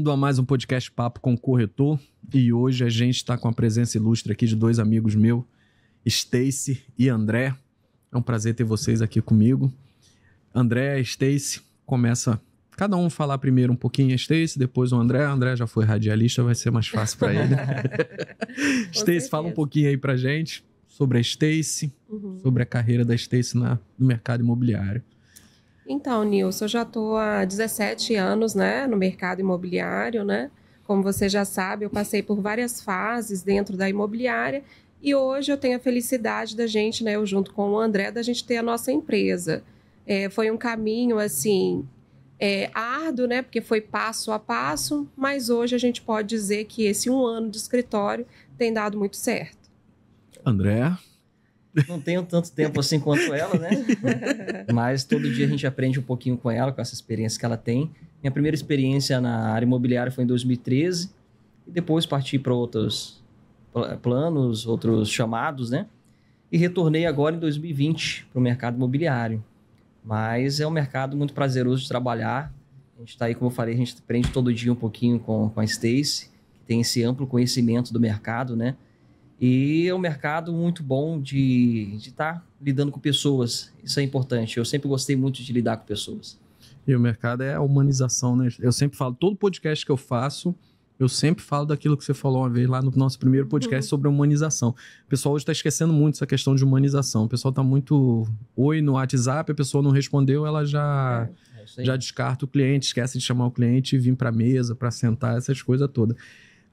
Bem-vindo a mais um podcast Papo com o Corretor. E hoje a gente está com a presença ilustre aqui de dois amigos meus, Stacy e André. É um prazer ter vocês aqui comigo. André, Stacy, começa cada um falar primeiro um pouquinho a Stacy, depois o André. André já foi radialista, vai ser mais fácil para ele. Stacy, fala um pouquinho aí pra gente sobre a Stacy, sobre a carreira da Stacy no mercado imobiliário. Então, Nilson, eu já estou há 17 anos, né, no mercado imobiliário, né? Como você já sabe, eu passei por várias fases dentro da imobiliária e hoje eu tenho a felicidade da gente, né, eu junto com o André, da gente ter a nossa empresa. Foi um caminho, assim, árduo, né, porque foi passo a passo, mas hoje a gente pode dizer que esse 1 ano de escritório tem dado muito certo. André? Não tenho tanto tempo assim quanto ela, né? Mas todo dia a gente aprende um pouquinho com ela, com essa experiência que ela tem. Minha primeira experiência na área imobiliária foi em 2013 e depois parti para outros planos, outros chamados, né? E retornei agora em 2020 para o mercado imobiliário. Mas é um mercado muito prazeroso de trabalhar. A gente está aí, como eu falei, a gente aprende todo dia um pouquinho com a Stacy, que tem esse amplo conhecimento do mercado, né? E é um mercado muito bom de estar lidando com pessoas. Isso é importante. Eu sempre gostei muito de lidar com pessoas. E o mercado é a humanização, né? Eu sempre falo, todo podcast que eu faço, eu sempre falo daquilo que você falou uma vez lá no nosso primeiro podcast sobre a humanização. O pessoal hoje está esquecendo muito essa questão de humanização. O pessoal está muito... Oi no WhatsApp, a pessoa não respondeu, ela já descarta o cliente, esquece de chamar o cliente e vir para a mesa, para sentar, essas coisas todas.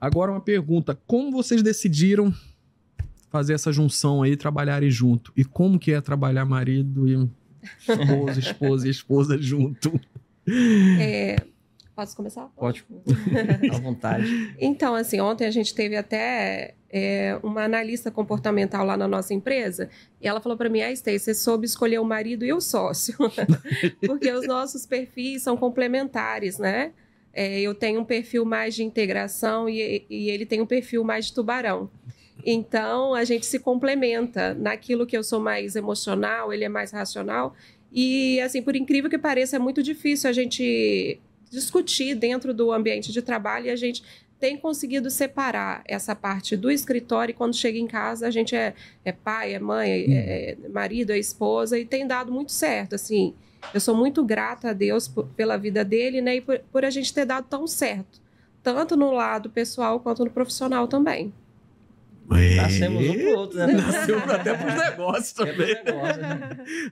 Agora uma pergunta, como vocês decidiram fazer essa junção aí, trabalharem junto? E como que é trabalhar marido e esposa junto? Posso começar? Pode, à vontade. Então, assim, ontem a gente teve até uma analista comportamental lá na nossa empresa e ela falou para mim, Stacy, você soube escolher o marido e o sócio, porque os nossos perfis são complementares, né? Eu tenho um perfil mais de integração e ele tem um perfil mais de tubarão. Então, a gente se complementa. Naquilo que eu sou mais emocional, ele é mais racional. E, assim, por incrível que pareça, é muito difícil a gente discutir dentro do ambiente de trabalho e a gente tem conseguido separar essa parte do escritório e quando chega em casa a gente é pai, é mãe, é marido, é esposa e tem dado muito certo, assim. Eu sou muito grata a Deus pela vida dele, né, e por a gente ter dado tão certo, tanto no lado pessoal quanto no profissional também. Nascemos um pro outro, né? Nascemos até pros negócios também.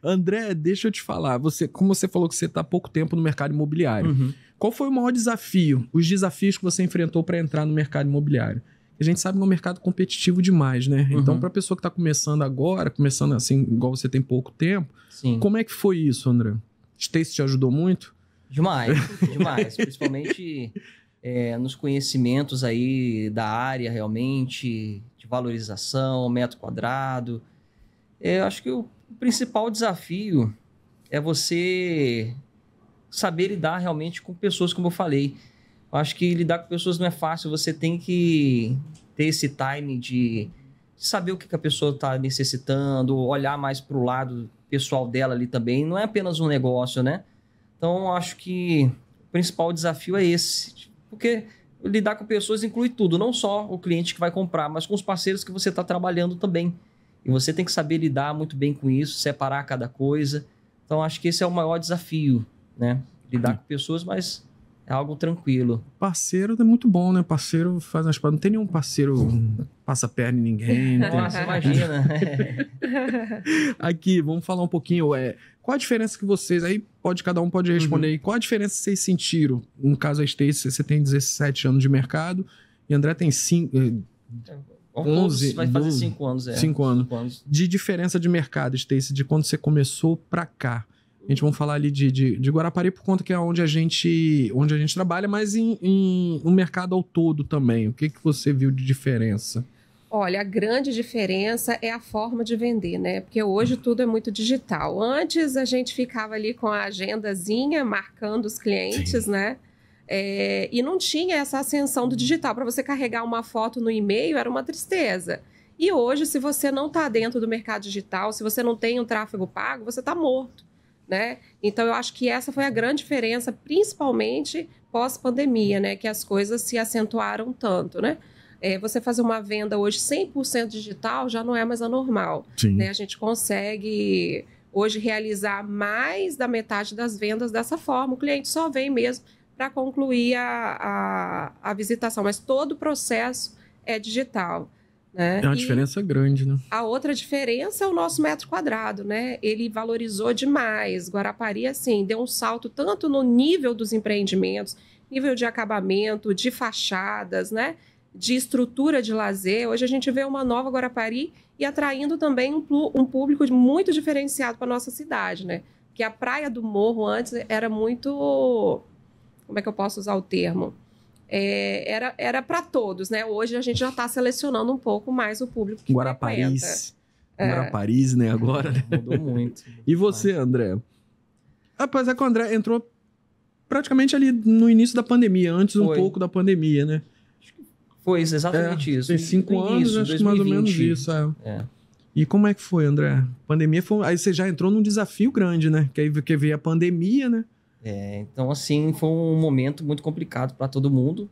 André, deixa eu te falar. Como você falou que você está há pouco tempo no mercado imobiliário, qual foi o maior desafio? Os desafios que você enfrentou para entrar no mercado imobiliário? A gente sabe que é um mercado competitivo demais, né? Então, para a pessoa que está começando agora, começando assim, igual você tem pouco tempo, sim. Como é que foi isso, André? Stacy te ajudou muito? Demais, demais. Principalmente nos conhecimentos aí da área, realmente, de valorização, metro quadrado. Eu acho que o principal desafio é você saber lidar realmente com pessoas, como eu falei. Eu acho que lidar com pessoas não é fácil, você tem que ter esse time de saber o que a pessoa está necessitando, olhar mais para o lado pessoal dela ali também, não é apenas um negócio, né? Então, eu acho que o principal desafio é esse, porque lidar com pessoas inclui tudo, não só o cliente que vai comprar, mas com os parceiros que você está trabalhando também. E você tem que saber lidar muito bem com isso, separar cada coisa. Então, acho que esse é o maior desafio, né? Lidar com pessoas, mas é algo tranquilo. Parceiro é muito bom, né? Parceiro faz umas... Não tem nenhum parceiro passa perna em ninguém. Nossa, imagina. Aqui, vamos falar um pouquinho. Qual a diferença que vocês... Aí cada um pode responder aí. Qual a diferença que vocês sentiram? No caso, a Stacy, você tem 17 anos de mercado e André tem 11, vai fazer 5 anos. 5 anos. De diferença de mercado, Stacy, de quando você começou pra cá. A gente vai falar ali de Guarapari por conta que é onde a gente trabalha, mas no mercado ao todo também. O que você viu de diferença? Olha, a grande diferença é a forma de vender, né? Porque hoje tudo é muito digital. Antes a gente ficava ali com a agendazinha, marcando os clientes, sim, né? E não tinha essa ascensão do digital. Para você carregar uma foto no e-mail era uma tristeza. E hoje, se você não está dentro do mercado digital, se você não tem um tráfego pago, você está morto. né? Então, eu acho que essa foi a grande diferença, principalmente pós-pandemia, né? Que as coisas se acentuaram tanto, né? Você fazer uma venda hoje 100% digital já não é mais anormal, né? A gente consegue hoje realizar mais da metade das vendas dessa forma. O cliente só vem mesmo para concluir a visitação, mas todo o processo é digital, né? É uma diferença grande, né? A outra diferença é o nosso metro quadrado, né? Ele valorizou demais. Guarapari, assim, deu um salto tanto no nível dos empreendimentos, nível de acabamento, de fachadas, né? De estrutura de lazer. Hoje a gente vê uma nova Guarapari e atraindo também um público muito diferenciado para a nossa cidade, né? Porque a Praia do Morro antes era muito... Como é que eu posso usar o termo? Era para todos, né? Hoje a gente já está selecionando um pouco mais o público que Guaraparis. Guaraparis, né? Agora, né? Mudou muito. E você, André? Apesar que o André entrou praticamente ali no início da pandemia, antes um pouco da pandemia, né? Foi exatamente isso. Tem 5 anos, acho que mais ou menos isso. E como é que foi, André? Pandemia foi... Aí você já entrou num desafio grande, né? Que veio a pandemia, né? Então, assim, foi um momento muito complicado para todo mundo.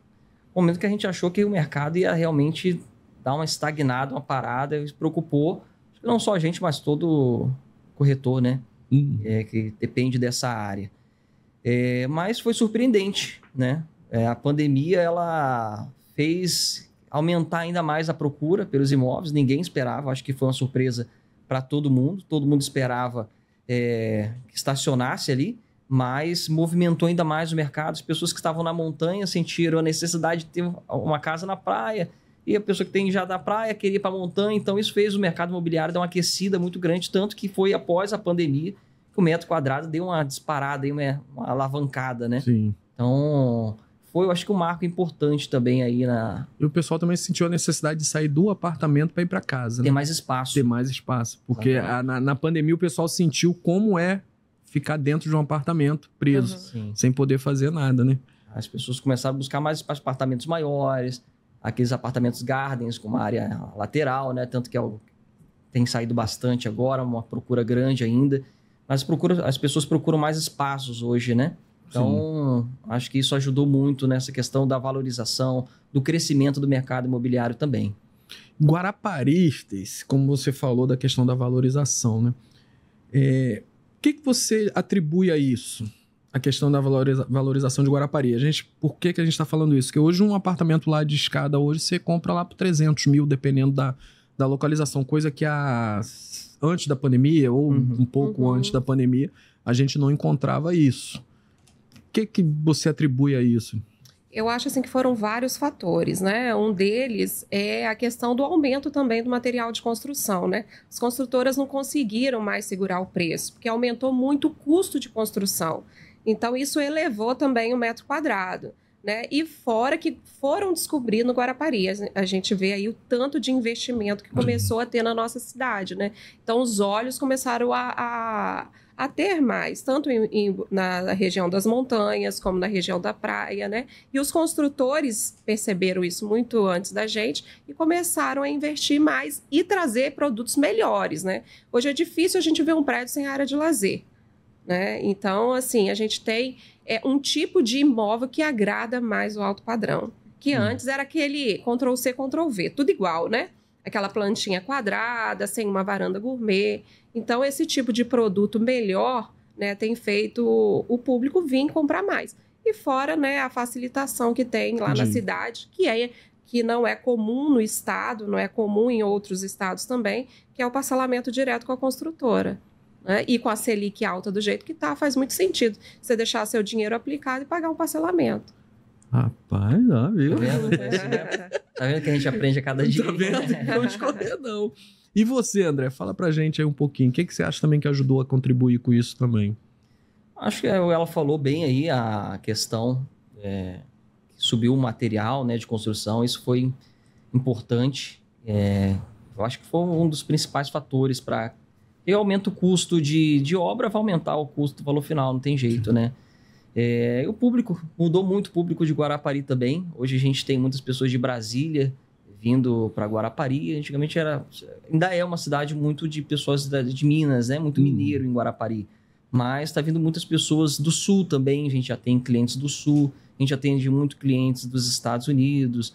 Um momento que a gente achou que o mercado ia realmente dar uma estagnada, uma parada, e se preocupou. Não só a gente, mas todo corretor, né? Que depende dessa área. Mas foi surpreendente, né? A pandemia, ela fez aumentar ainda mais a procura pelos imóveis. Ninguém esperava, acho que foi uma surpresa para todo mundo. Todo mundo esperava que estacionasse ali, mas movimentou ainda mais o mercado. As pessoas que estavam na montanha sentiram a necessidade de ter uma casa na praia, e a pessoa que tem já da praia queria ir para a montanha. Então isso fez o mercado imobiliário dar uma aquecida muito grande, tanto que foi após a pandemia que o metro quadrado deu uma disparada, uma alavancada, né? Sim. Então... eu acho que um marco importante também aí E o pessoal também sentiu a necessidade de sair do apartamento para ir para casa, ter né? mais espaço. Ter mais espaço. Porque na pandemia o pessoal sentiu como é ficar dentro de um apartamento preso, sem poder fazer nada, né? As pessoas começaram a buscar mais espaço, apartamentos maiores, aqueles apartamentos gardens com uma área lateral, né? Tanto que tem saído bastante agora, uma procura grande ainda. Mas as pessoas procuram mais espaços hoje, né? Então, acho que isso ajudou muito nessa questão da valorização, do crescimento do mercado imobiliário também. Guaraparistas, como você falou da questão da valorização, né? O que você atribui a isso? A questão da valorização de Guarapari. Por que a gente está falando isso? Porque hoje um apartamento lá de escada, hoje você compra lá por 300 mil, dependendo da localização. Coisa que antes da pandemia, ou um pouco antes da pandemia, a gente não encontrava isso. O que você atribui a isso? Eu acho assim que foram vários fatores, né? Um deles é a questão do aumento também do material de construção, né? As construtoras não conseguiram mais segurar o preço, porque aumentou muito o custo de construção. Então, isso elevou também o metro quadrado, né? E fora que foram descobrir no Guarapari, a gente vê aí o tanto de investimento que começou a ter na nossa cidade, né? Então, os olhos começaram a ter mais, tanto na região das montanhas, como na região da praia, né? E os construtores perceberam isso muito antes da gente e começaram a investir mais e trazer produtos melhores, né? Hoje é difícil a gente ver um prédio sem área de lazer, né? Então, assim, a gente tem um tipo de imóvel que agrada mais o alto padrão, que antes era aquele Ctrl-C, Ctrl-V, tudo igual, né? Aquela plantinha quadrada, sem uma varanda gourmet. Então, esse tipo de produto melhor, né, tem feito o público vir comprar mais. E fora, né, a facilitação que tem lá na cidade, que não é comum no estado, não é comum em outros estados também, que é o parcelamento direto com a construtora. Né? E com a Selic alta do jeito que está, faz muito sentido você deixar seu dinheiro aplicado e pagar um parcelamento. Rapaz, viu? Tá vendo que a gente aprende a cada dia? Tá vendo? Não escolher, não. E você, André, fala pra gente aí um pouquinho. O que você acha também que ajudou a contribuir com isso também? Acho que ela falou bem aí a questão que subiu o material, né, de construção. Isso foi importante. Eu acho que foi um dos principais fatores para... E aumenta o custo de obra, vai aumentar o custo do valor final, não tem jeito, né? O público, mudou muito o público de Guarapari também. Hoje a gente tem muitas pessoas de Brasília vindo para Guarapari. Antigamente ainda é uma cidade muito de pessoas de Minas, né? Muito mineiro em Guarapari. mas está vindo muitas pessoas do Sul também. A gente já tem clientes do Sul, a gente atende muito clientes dos Estados Unidos.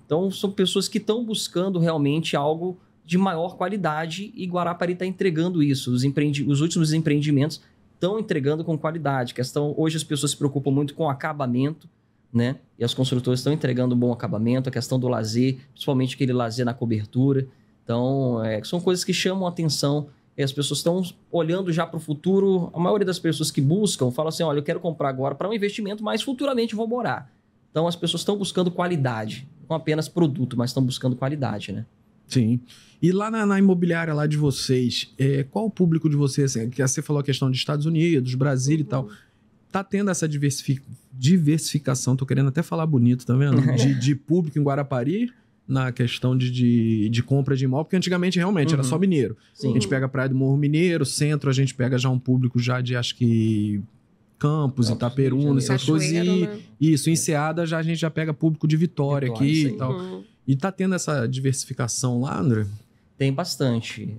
Então, são pessoas que estão buscando realmente algo de maior qualidade e Guarapari está entregando isso. Os últimos empreendimentos estão entregando com qualidade. Hoje as pessoas se preocupam muito com o acabamento, né? E as construtoras estão entregando um bom acabamento, a questão do lazer, principalmente aquele lazer na cobertura. Então, são coisas que chamam a atenção e as pessoas estão olhando já para o futuro. A maioria das pessoas que buscam falam assim, olha, eu quero comprar agora para um investimento, mas futuramente vou morar. Então, as pessoas estão buscando qualidade, não apenas produto, mas estão buscando qualidade, né? Sim. E lá na imobiliária lá de vocês, qual o público de vocês? Assim, que você falou a questão dos Estados Unidos, Brasil e tal. Tá tendo essa diversificação, tô querendo até falar bonito, tá vendo? De público em Guarapari, na questão de compra de imóvel, porque antigamente realmente era só mineiro. Sim. A gente pega a Praia do Morro Mineiro, centro, a gente pega já um público já de, acho que, Campos, Itaperuna, essas coisas. Né? Isso, Enseada, a gente já pega público de Vitória aqui e tal. Uhum. E tá tendo essa diversificação lá, André? Tem bastante.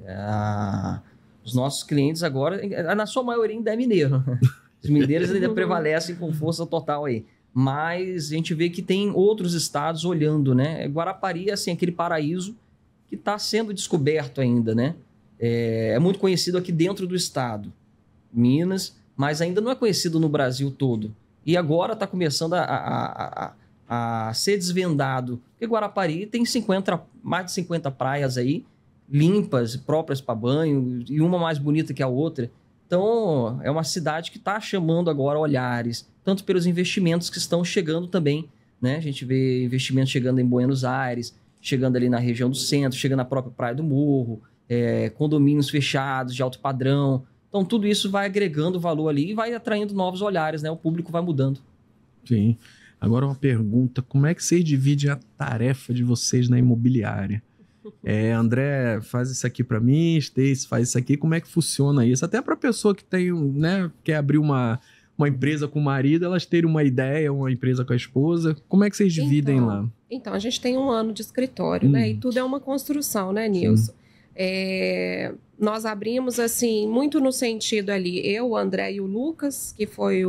Os nossos clientes agora, na sua maioria, ainda é mineiro. Os mineiros ainda prevalecem com força total aí. Mas a gente vê que tem outros estados olhando, né? Guarapari, assim, aquele paraíso que está sendo descoberto ainda, né? É muito conhecido aqui dentro do estado, Minas, mas ainda não é conhecido no Brasil todo. E agora está começando a ser desvendado. Porque Guarapari tem mais de 50 praias aí, limpas, próprias para banho, e uma mais bonita que a outra. Então, é uma cidade que está chamando agora olhares, tanto pelos investimentos que estão chegando também, né? A gente vê investimentos chegando em Buenos Aires, chegando ali na região do centro, chegando na própria Praia do Morro, condomínios fechados de alto padrão. Então, tudo isso vai agregando valor ali e vai atraindo novos olhares, né? O público vai mudando. Sim. Agora uma pergunta, como é que vocês dividem a tarefa de vocês na imobiliária? André faz isso aqui para mim, Stacy faz isso aqui, como é que funciona isso? Até para pessoa que tem, né, quer abrir uma empresa com o marido, elas terem uma ideia, uma empresa com a esposa, como é que vocês dividem lá? Então, a gente tem um ano de escritório, né? E tudo é uma construção, né, Nilson? Nós abrimos, assim, muito no sentido ali, eu, o André e o Lucas, que foi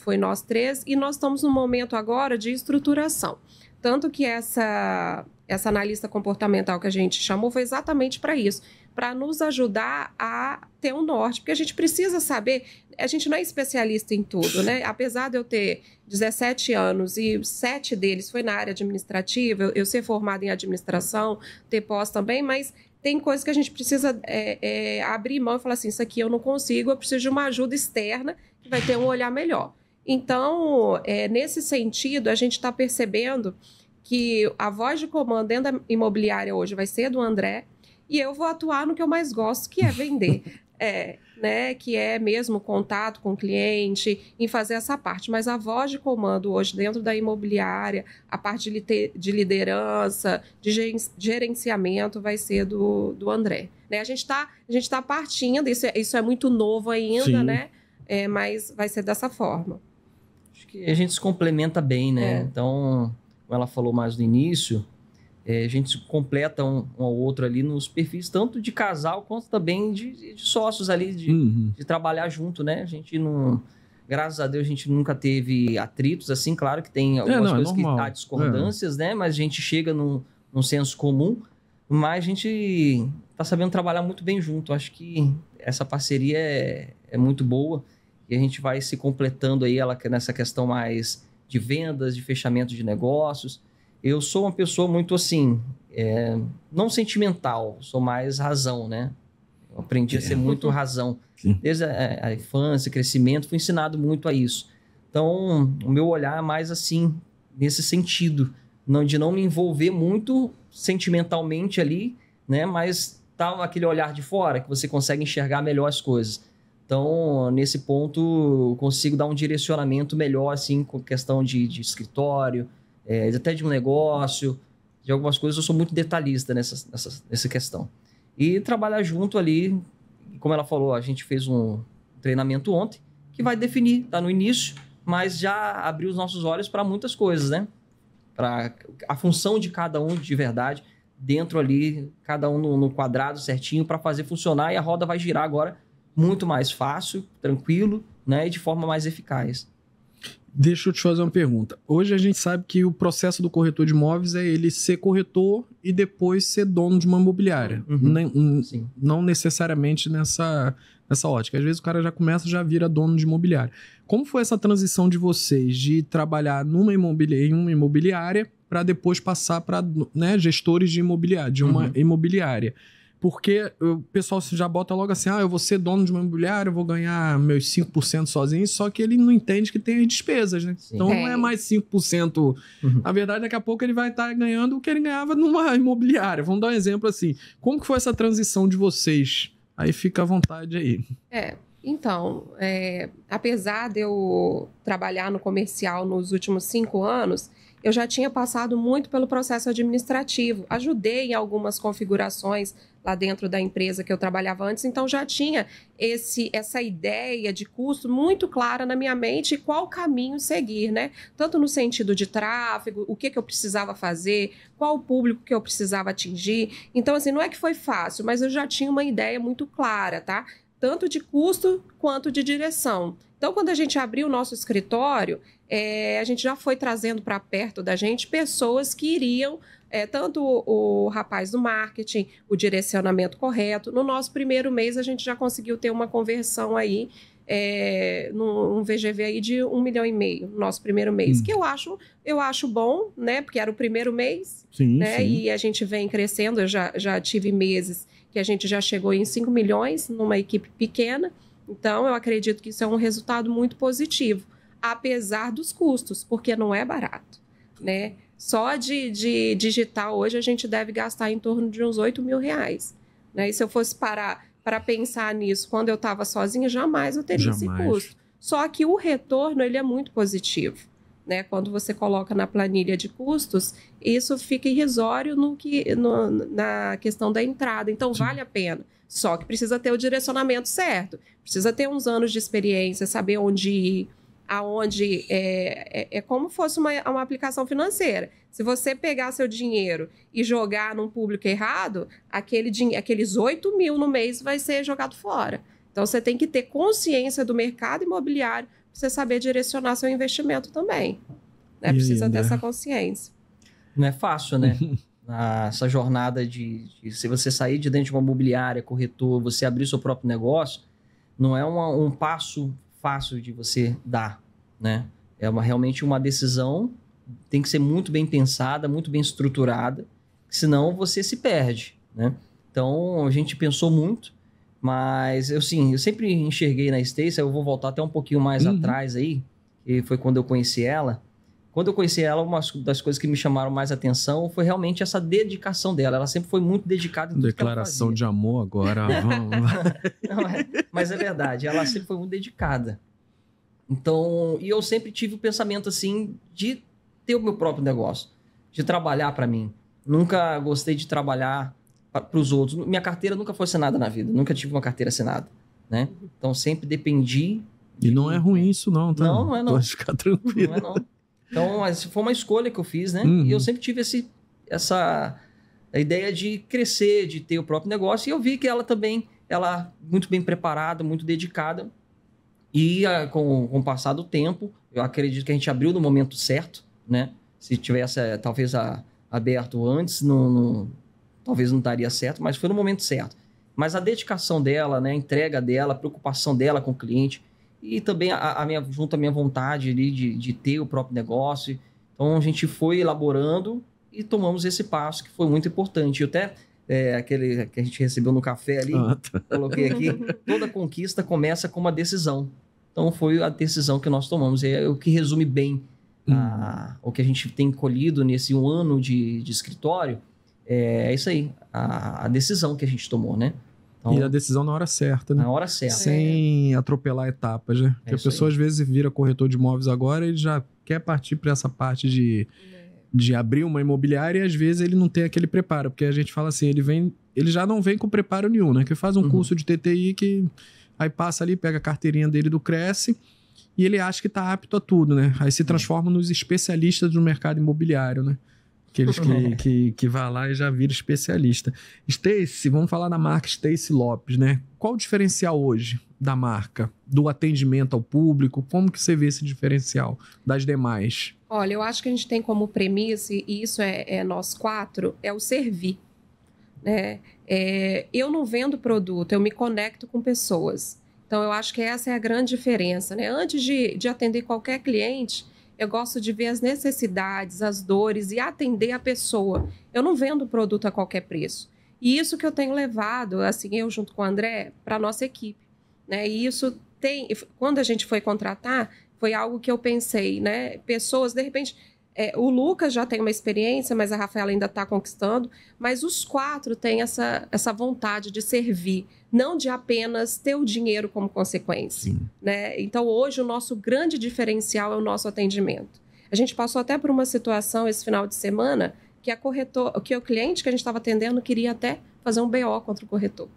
foi nós três, e nós estamos no momento agora de estruturação. Tanto que essa analista comportamental que a gente chamou foi exatamente para isso, para nos ajudar a ter um norte, porque a gente precisa saber, a gente não é especialista em tudo, né? Apesar de eu ter 17 anos e 7 deles foi na área administrativa, eu ser formada em administração, ter pós também, mas tem coisas que a gente precisa abrir mão e falar assim, isso aqui eu não consigo, eu preciso de uma ajuda externa que vai ter um olhar melhor. Então, nesse sentido, a gente está percebendo que a voz de comando dentro da imobiliária hoje vai ser do André e eu vou atuar no que eu mais gosto, que é vender. Que é mesmo contato com o cliente, em fazer essa parte. Mas a voz de comando hoje dentro da imobiliária, a parte de liderança, de gerenciamento vai ser do André. Né? A gente tá partindo, isso é muito novo ainda, Sim. né? Mas vai ser dessa forma. Acho que a gente se complementa bem, né? Então, como ela falou mais no início, a gente completa um ao outro ali nos perfis, tanto de casal quanto também de sócios ali, de trabalhar junto, né? A gente não... Graças a Deus, a gente nunca teve atritos, assim, claro que tem algumas coisas que há discordâncias, né? Mas a gente chega num senso comum, mas a gente tá sabendo trabalhar muito bem junto. Acho que essa parceria é muito boa e a gente vai se completando aí nessa questão mais de vendas, de fechamento de negócios. Eu sou uma pessoa muito assim, não sentimental, sou mais razão, né? Eu aprendi a ser muito razão. Sim. Desde a infância, crescimento, fui ensinado muito a isso. Então, o meu olhar é mais assim, nesse sentido, de não me envolver muito sentimentalmente ali, né? Mas tá aquele olhar de fora, que você consegue enxergar melhor as coisas. Então, nesse ponto, eu consigo dar um direcionamento melhor, assim, com questão de escritório, até de um negócio, de algumas coisas. Eu sou muito detalhista nessa questão. E trabalhar junto ali, como ela falou, a gente fez um treinamento ontem, que vai definir, tá no início, mas já abriu os nossos olhos para muitas coisas, né? Para a função de cada um de verdade, dentro ali, cada um no quadrado certinho, para fazer funcionar, e a roda vai girar agora muito mais fácil, tranquilo, né? E de forma mais eficaz. Deixa eu te fazer uma pergunta. Hoje a gente sabe que o processo do corretor de imóveis é ele ser corretor e depois ser dono de uma imobiliária. Sim. Não necessariamente nessa ótica. Às vezes o cara já começa, já vira dono de imobiliária. Como foi essa transição de vocês de trabalhar em uma imobiliária para depois passar para, né, gestores de imobiliária, de uma imobiliária? Porque o pessoal já bota logo assim, eu vou ser dono de uma imobiliária, eu vou ganhar meus 5% sozinho, só que ele não entende que tem as despesas, né? Sim. Então não é mais 5%. Na verdade, daqui a pouco ele vai estar ganhando o que ele ganhava numa imobiliária. Vamos dar um exemplo assim. Como que foi essa transição de vocês? Aí fica à vontade aí. Então, apesar de eu trabalhar no comercial nos últimos 5 anos, eu já tinha passado muito pelo processo administrativo. Ajudei em algumas configurações lá dentro da empresa que eu trabalhava antes, então já tinha essa ideia de custo muito clara na minha mente e qual caminho seguir, né? Tanto no sentido de tráfego, o que eu precisava fazer, qual o público que eu precisava atingir. Então, assim, não é que foi fácil, mas eu já tinha uma ideia muito clara, tá? Tanto de custo quanto de direção. Então, quando a gente abriu o nosso escritório, a gente já foi trazendo para perto da gente pessoas que iriam, tanto o rapaz do marketing, o direcionamento correto. No nosso primeiro mês, a gente já conseguiu ter uma conversão aí, num VGV aí de 1,5 milhão no nosso primeiro mês, que eu acho bom, né? Porque era o primeiro mês, né? Sim. E a gente vem crescendo. Eu já tive meses que a gente já chegou em 5 milhões numa equipe pequena. Então, eu acredito que isso é um resultado muito positivo, apesar dos custos, porque não é barato, né? Só de digital hoje a gente deve gastar em torno de uns 8 mil reais, né? E se eu fosse parar para pensar nisso quando eu estava sozinha, jamais eu teria esse custo. Só que o retorno, ele é muito positivo, né? Quando você coloca na planilha de custos, isso fica irrisório na questão da entrada. Então, vale a pena. Só que precisa ter o direcionamento certo. Precisa ter uns anos de experiência, saber onde ir, aonde... É como fosse uma aplicação financeira. Se você pegar seu dinheiro e jogar num público errado, aqueles 8 mil no mês vai ser jogado fora. Então, você tem que ter consciência do mercado imobiliário para você saber direcionar seu investimento também. Né? Precisa ter essa consciência. Não é fácil, né? Essa jornada se você sair de dentro de uma imobiliária, corretor, você abrir seu próprio negócio, não é um passo fácil de você dar, né? É realmente uma decisão, tem que ser muito bem pensada, muito bem estruturada, senão você se perde, né? Então, a gente pensou muito, mas eu sempre enxerguei na Stacy, eu vou voltar até um pouquinho mais atrás aí, que foi quando eu conheci ela. Quando eu conheci ela, uma das coisas que me chamaram mais atenção foi realmente essa dedicação dela. Ela sempre foi muito dedicada em tudo Declaração que ela fazia. de amor agora. Não, mas é verdade, ela sempre foi muito dedicada. Então, e eu sempre tive o pensamento assim de ter o meu próprio negócio, de trabalhar para mim. Nunca gostei de trabalhar para os outros. Minha carteira nunca foi assinada na vida, nunca tive uma carteira assinada, né? Então, sempre dependi. E não é ruim isso não, tá? Não é não. Pode ficar tranquilo. Não é não. Então, mas foi uma escolha que eu fiz, né? E eu sempre tive essa ideia de crescer, de ter o próprio negócio. E eu vi que ela também, muito bem preparada, muito dedicada. E com o passar do tempo, eu acredito que a gente abriu no momento certo, né? Se tivesse, talvez, aberto antes, talvez não estaria certo, mas foi no momento certo. Mas a dedicação dela, né? A entrega dela, a preocupação dela com o cliente... E também junto à minha vontade ali de ter o próprio negócio. Então, a gente foi elaborando e tomamos esse passo, que foi muito importante. Eu até, aquele que a gente recebeu no café ali, coloquei aqui, toda conquista começa com uma decisão. Então, foi a decisão que nós tomamos. É o que resume bem o que a gente tem colhido nesse 1 ano de escritório. É isso aí, a decisão que a gente tomou, né? Então, e a decisão na hora certa, né? Na hora certa. Sem atropelar etapas, né? Porque a pessoa às vezes vira corretor de imóveis agora e já quer partir para essa parte de abrir uma imobiliária e às vezes ele não tem aquele preparo. Porque a gente fala assim, ele já não vem com preparo nenhum, né? Que faz um curso de TTI que aí passa ali, pega a carteirinha dele do Cresce e ele acha que está apto a tudo, né? Aí se transforma nos especialistas do mercado imobiliário, né? Aqueles que vai lá e já vira especialista. Stacy, vamos falar da marca Stacy Lopes, né? Qual o diferencial hoje da marca, do atendimento ao público? Como que você vê esse diferencial das demais? Olha, eu acho que a gente tem como premissa, e isso é nós 4, é o servir. Né? Eu não vendo produto, eu me conecto com pessoas. Então, eu acho que essa é a grande diferença. Né? Antes de atender qualquer cliente, eu gosto de ver as necessidades, as dores e atender a pessoa. Eu não vendo produto a qualquer preço. E isso que eu tenho levado, assim, eu junto com o André, para a nossa equipe. Né? E isso quando a gente foi contratar, foi algo que eu pensei, né? Pessoas, de repente, o Lucas já tem uma experiência, mas a Rafaela ainda está conquistando, mas os 4 têm essa vontade de servir, não de apenas ter o dinheiro como consequência. Né? Então, hoje, o nosso grande diferencial é o nosso atendimento. A gente passou até por uma situação esse final de semana que o cliente que a gente estava atendendo queria até fazer um BO contra o corretor.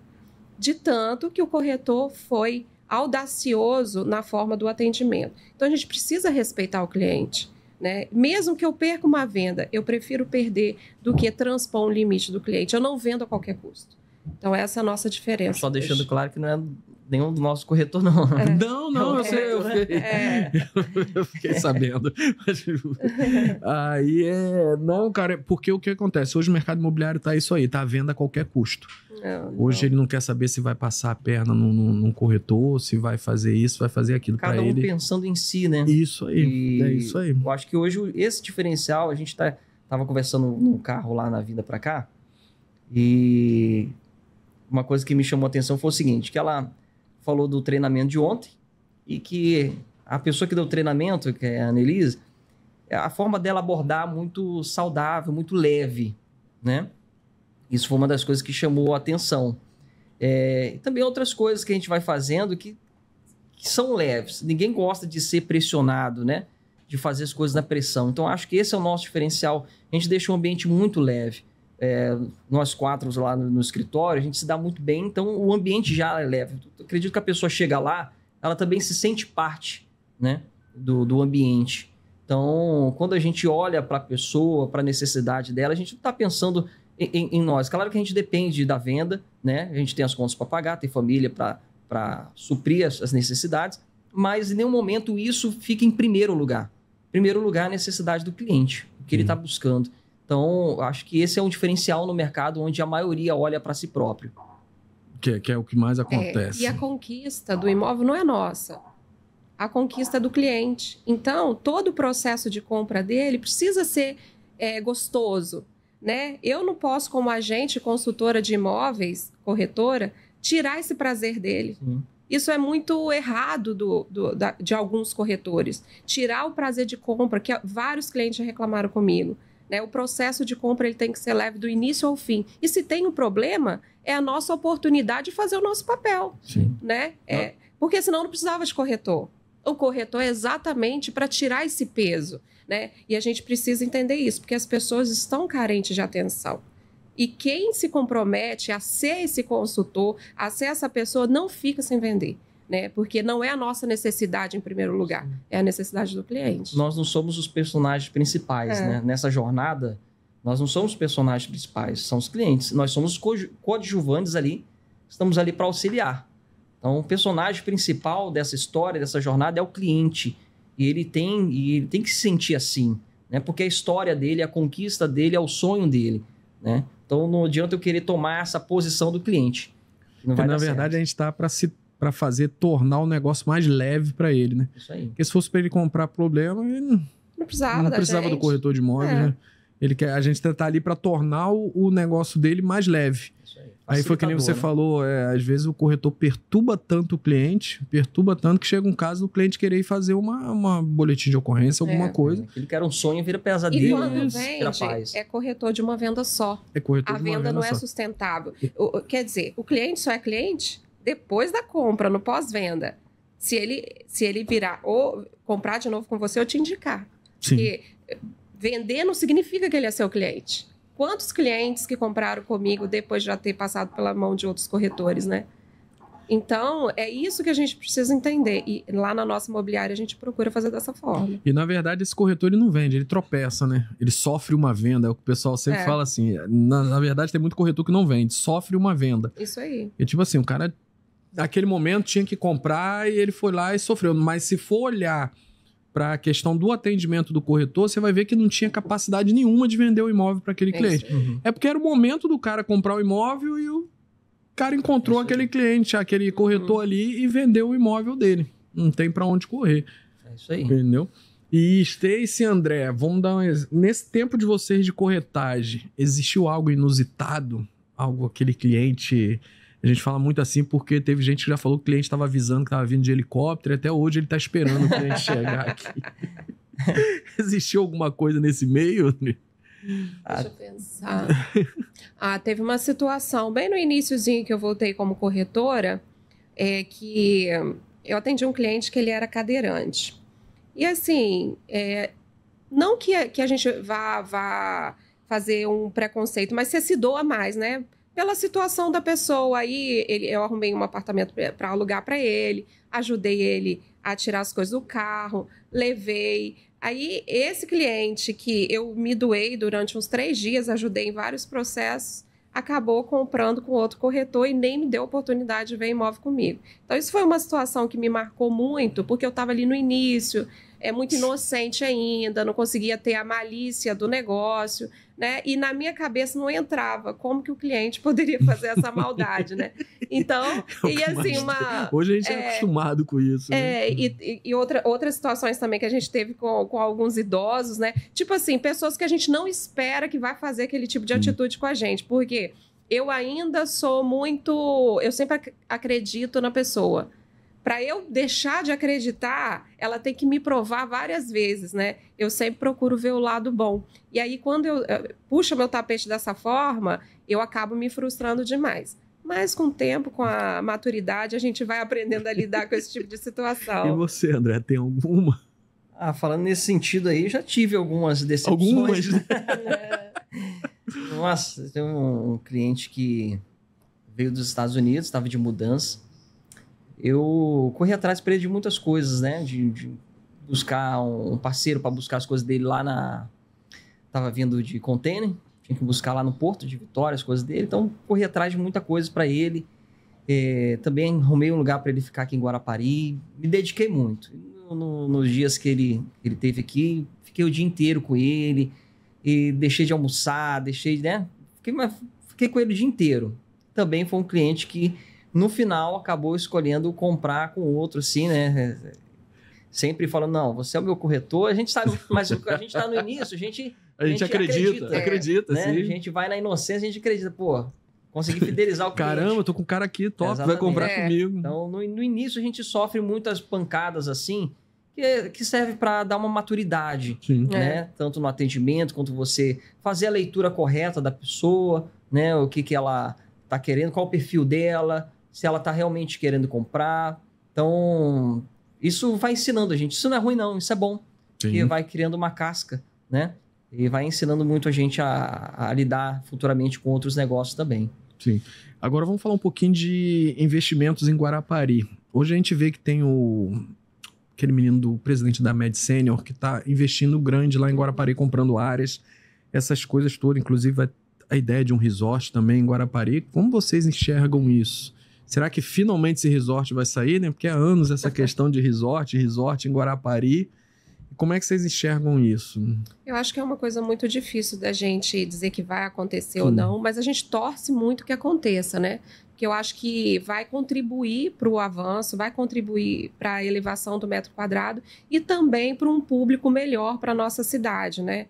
De tanto que o corretor foi audacioso na forma do atendimento. Então, a gente precisa respeitar o cliente. Né? Mesmo que eu perca uma venda, eu prefiro perder do que transpor um limite do cliente. Eu não vendo a qualquer custo. Então, essa é a nossa diferença. Só deixando claro que não é nenhum do nosso corretor, não. Não, eu fiquei sabendo. Aí Não, cara, porque o que acontece? Hoje o mercado imobiliário tá isso aí, tá à venda a qualquer custo. Hoje ele não quer saber se vai passar a perna num corretor, se vai fazer isso, vai fazer aquilo. Cada um pensando em si, né? Isso aí, é isso aí. Eu acho que hoje esse diferencial, a gente tava conversando no carro lá na vinda para cá, e uma coisa que me chamou a atenção foi o seguinte, que ela falou do treinamento de ontem e que a pessoa que deu o treinamento, que é a Annelise, a forma dela abordar muito saudável, muito leve, né? Isso foi uma das coisas que chamou a atenção. E também outras coisas que a gente vai fazendo que são leves. Ninguém gosta de ser pressionado, né? De fazer as coisas na pressão. Então, acho que esse é o nosso diferencial. A gente deixa um ambiente muito leve. Nós 4 lá no escritório, a gente se dá muito bem, então o ambiente já é leve. Eu acredito que a pessoa chega lá, ela também se sente parte, né? do ambiente. Então, quando a gente olha para a pessoa, para a necessidade dela, a gente não está pensando em nós. Claro que a gente depende da venda, né? A gente tem as contas para pagar, tem família para suprir as necessidades, mas em nenhum momento isso fica em primeiro lugar. Em primeiro lugar, a necessidade do cliente, o que ele está buscando. Então, acho que esse é um diferencial no mercado onde a maioria olha para si próprio. Que é o que mais acontece. E a conquista do imóvel não é nossa. A conquista é do cliente. Então, todo o processo de compra dele precisa ser gostoso. Né? Eu não posso, como agente, consultora de imóveis, corretora, tirar esse prazer dele. Isso é muito errado de alguns corretores. Tirar o prazer de compra, que vários clientes já reclamaram comigo. Né? O processo de compra ele tem que ser leve do início ao fim. E se tem um problema, é a nossa oportunidade de fazer o nosso papel. Né? Porque senão não precisava de corretor. O corretor é exatamente para tirar esse peso. Né? E a gente precisa entender isso, porque as pessoas estão carentes de atenção. E quem se compromete a ser esse consultor, a ser essa pessoa, não fica sem vender. Né? Porque não é a nossa necessidade em primeiro lugar, é a necessidade do cliente. Nós não somos os personagens principais, né? Nessa jornada, nós não somos os personagens principais, são os clientes. Nós somos os coadjuvantes ali, estamos ali para auxiliar. Então, o personagem principal dessa história, dessa jornada, é o cliente. E ele tem que se sentir assim, né? Porque a história dele, a conquista dele é o sonho dele, né? Então, não adianta eu querer tomar essa posição do cliente. Não vai na verdade, certo. A gente está para tornar o negócio mais leve para ele, né? Isso aí. Porque se fosse para ele comprar problema, ele não precisava do corretor de imóveis, né? A gente está ali para tornar o negócio dele mais leve. Aí foi que nem você falou, às vezes o corretor perturba tanto o cliente, que chega um caso do cliente querer ir fazer uma boletim de ocorrência, alguma coisa. Ele quer um sonho, vira pesadelo. E quando vende, é corretor de uma venda só. A venda não é sustentável. Quer dizer, o cliente só é cliente depois da compra, no pós-venda. Se ele virar ou comprar de novo com você, eu te indicar. Sim. Porque vender não significa que ele é seu cliente. Quantos clientes que compraram comigo depois de já ter passado pela mão de outros corretores, né? Então, é isso que a gente precisa entender. E lá na nossa imobiliária a gente procura fazer dessa forma. E na verdade esse corretor ele não vende, ele tropeça, né? Ele sofre uma venda, é o que o pessoal sempre fala assim. Na verdade tem muito corretor que não vende, sofre uma venda. Isso aí. E tipo assim, o cara naquele momento tinha que comprar e ele foi lá e sofreu. Mas se for olhar para a questão do atendimento do corretor, você vai ver que não tinha capacidade nenhuma de vender o imóvel para aquele cliente. É porque era o momento do cara comprar o imóvel e o cara encontrou aquele cliente, aquele corretor ali e vendeu o imóvel dele. Não tem para onde correr. É isso aí. Entendeu? E Stacy e André, vamos dar nesse tempo de vocês de corretagem, existiu algo inusitado? Algo, aquele cliente... A gente fala muito assim porque teve gente que já falou que o cliente estava avisando que estava vindo de helicóptero e até hoje ele está esperando o cliente chegar aqui. Existiu alguma coisa nesse meio? Deixa eu pensar. Teve uma situação bem no iniciozinho que eu voltei como corretora, que eu atendi um cliente que ele era cadeirante. E assim, não que a gente vá fazer um preconceito, mas você se doa mais, né? Pela situação da pessoa. Aí eu arrumei um apartamento para alugar para ele, ajudei ele a tirar as coisas do carro, levei. Aí, esse cliente que eu me doei durante uns 3 dias, ajudei em vários processos, acabou comprando com outro corretor e nem me deu oportunidade de ver imóvel comigo. Então, isso foi uma situação que me marcou muito, porque eu estava ali no início, muito inocente ainda, não conseguia ter a malícia do negócio, né? E na minha cabeça não entrava como que o cliente poderia fazer essa maldade, né? Então, e assim, hoje a gente é acostumado com isso. Né? E outras situações também que a gente teve com alguns idosos, né? Tipo assim, pessoas que a gente não espera que vai fazer aquele tipo de atitude com a gente, porque eu ainda sou muito... Eu sempre acredito na pessoa. Para eu deixar de acreditar, ela tem que me provar várias vezes, né? Eu sempre procuro ver o lado bom. E aí, quando eu puxo meu tapete dessa forma, eu acabo me frustrando demais. Mas com o tempo, com a maturidade, a gente vai aprendendo a lidar com esse tipo de situação. E você, André, tem alguma? Falando nesse sentido aí, já tive algumas decepções. Algumas? Nossa, tem um cliente que veio dos Estados Unidos, estava de mudança. Eu corri atrás para ele de muitas coisas, né? De buscar um parceiro para buscar as coisas dele lá na... Tava vindo de container, tinha que buscar lá no Porto de Vitória as coisas dele. Então, corri atrás de muita coisa para ele. Também arrumei um lugar para ele ficar aqui em Guarapari. Me dediquei muito. Nos dias que ele teve aqui, fiquei o dia inteiro com ele. E deixei de almoçar, né? Fiquei com ele o dia inteiro. Também foi um cliente que... No final, acabou escolhendo comprar com outro, assim, né? Sempre falando, não, você é o meu corretor, a gente sabe, mas a gente tá no início, a gente acredita, né? sim. A gente vai na inocência, a gente acredita, pô, consegui fidelizar o cliente. Caramba, eu tô com um cara aqui top, exatamente. Vai comprar comigo. Então, no início, a gente sofre muitas pancadas, assim, que serve para dar uma maturidade, né? Tanto no atendimento, quanto você fazer a leitura correta da pessoa, né? O que ela tá querendo, qual o perfil dela, se ela está realmente querendo comprar. Então, isso vai ensinando a gente. Isso não é ruim, não. Isso é bom. Sim. Porque vai criando uma casca, né? E vai ensinando muito a gente a lidar futuramente com outros negócios também. Sim. Agora vamos falar um pouquinho de investimentos em Guarapari. Hoje a gente vê que tem aquele menino do presidente da Med Senior que está investindo grande lá em Guarapari, comprando áreas, essas coisas todas. Inclusive, a ideia de um resort também em Guarapari. Como vocês enxergam isso? Será que finalmente esse resort vai sair, né? Porque há anos essa questão de resort em Guarapari. Como é que vocês enxergam isso? Eu acho que é uma coisa muito difícil da gente dizer que vai acontecer ou não, mas a gente torce muito que aconteça, né? Porque eu acho que vai contribuir para o avanço, vai contribuir para a elevação do metro quadrado e também para um público melhor para a nossa cidade, né?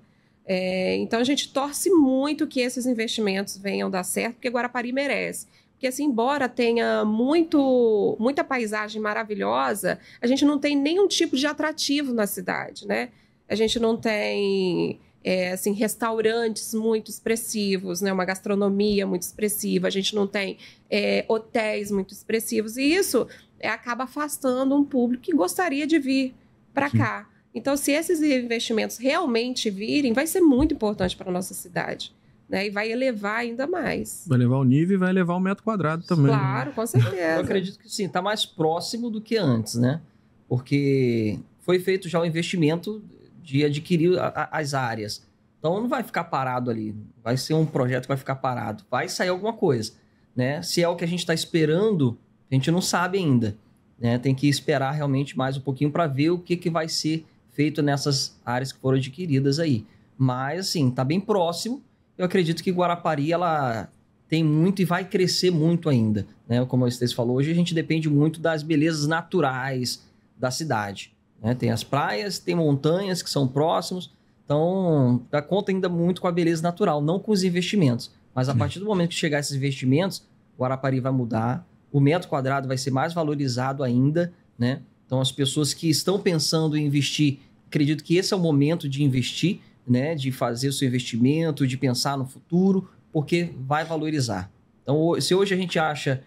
Então a gente torce muito que esses investimentos venham dar certo, porque Guarapari merece. Porque, assim, embora tenha muita paisagem maravilhosa, a gente não tem nenhum tipo de atrativo na cidade, né? A gente não tem, assim, restaurantes muito expressivos, né? Uma gastronomia muito expressiva, a gente não tem hotéis muito expressivos. E isso acaba afastando um público que gostaria de vir para cá. Então, se esses investimentos realmente virem, vai ser muito importante para a nossa cidade. né? E vai elevar ainda mais. Vai levar o nível e vai elevar o metro quadrado também. Claro, com certeza. Eu acredito que sim, está mais próximo do que antes, né? Porque foi feito já o investimento de adquirir as áreas. Então não vai ficar parado ali. Vai ser um projeto que vai ficar parado. Vai sair alguma coisa, né? Se é o que a gente está esperando, a gente não sabe ainda, né? Tem que esperar realmente mais um pouquinho para ver o que vai ser feito nessas áreas que foram adquiridas aí. Mas, assim, está bem próximo. Eu acredito que Guarapari, ela tem muito e vai crescer muito ainda, né? Como a Estês falou, hoje a gente depende muito das belezas naturais da cidade, né? Tem as praias, tem montanhas que são próximos, então dá conta ainda muito com a beleza natural, não com os investimentos. Mas a partir do momento que chegar esses investimentos, Guarapari vai mudar, o metro quadrado vai ser mais valorizado ainda, né? Então as pessoas que estão pensando em investir, acredito que esse é o momento de investir, né, de fazer o seu investimento, de pensar no futuro, porque vai valorizar. Então, se hoje a gente acha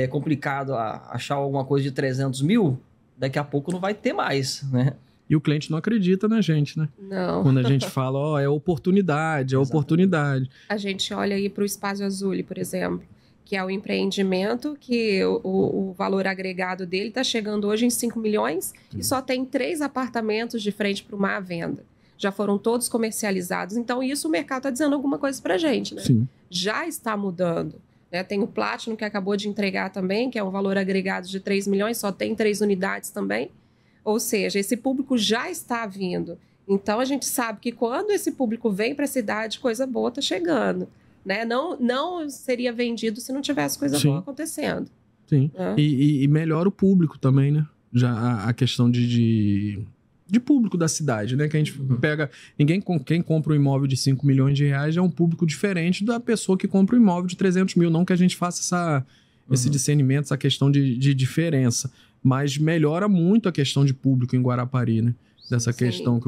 complicado achar alguma coisa de 300 mil, daqui a pouco não vai ter mais, né? E o cliente não acredita na gente, né? Não. Quando a gente fala, é oportunidade, é oportunidade. A gente olha aí para o Espaço Azul, por exemplo, que é o empreendimento que o valor agregado dele está chegando hoje em 5 milhões e só tem 3 apartamentos de frente para uma venda. Já foram todos comercializados. Então, isso o mercado está dizendo alguma coisa para a gente, né? Sim. Já está mudando, né? Tem o Platinum, que acabou de entregar também, que é um valor agregado de 3 milhões, só tem 3 unidades também. Ou seja, esse público já está vindo. Então, a gente sabe que quando esse público vem para a cidade, coisa boa está chegando, né? Não seria vendido se não tivesse coisa boa acontecendo. Sim. E melhora o público também, né? Já a questão de público da cidade, né? Que a gente pega... Quem compra um imóvel de 5 milhões de reais é um público diferente da pessoa que compra um imóvel de 300 mil. Não que a gente faça esse discernimento, essa questão de diferença. Mas melhora muito a questão de público em Guarapari, né? Dessa questão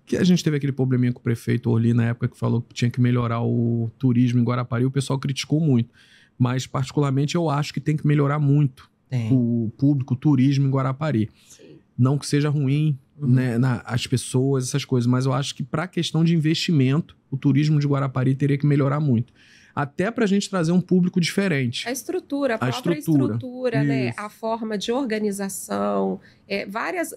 que a gente teve aquele probleminha com o prefeito Orli na época que falou que tinha que melhorar o turismo em Guarapari. O pessoal criticou muito. Mas, particularmente, eu acho que tem que melhorar muito o público, o turismo em Guarapari. Sim. Não que seja ruim, né, as pessoas, essas coisas, mas eu acho que para a questão de investimento, o turismo de Guarapari teria que melhorar muito. Até para a gente trazer um público diferente. A estrutura, a própria estrutura, né? A forma de organização,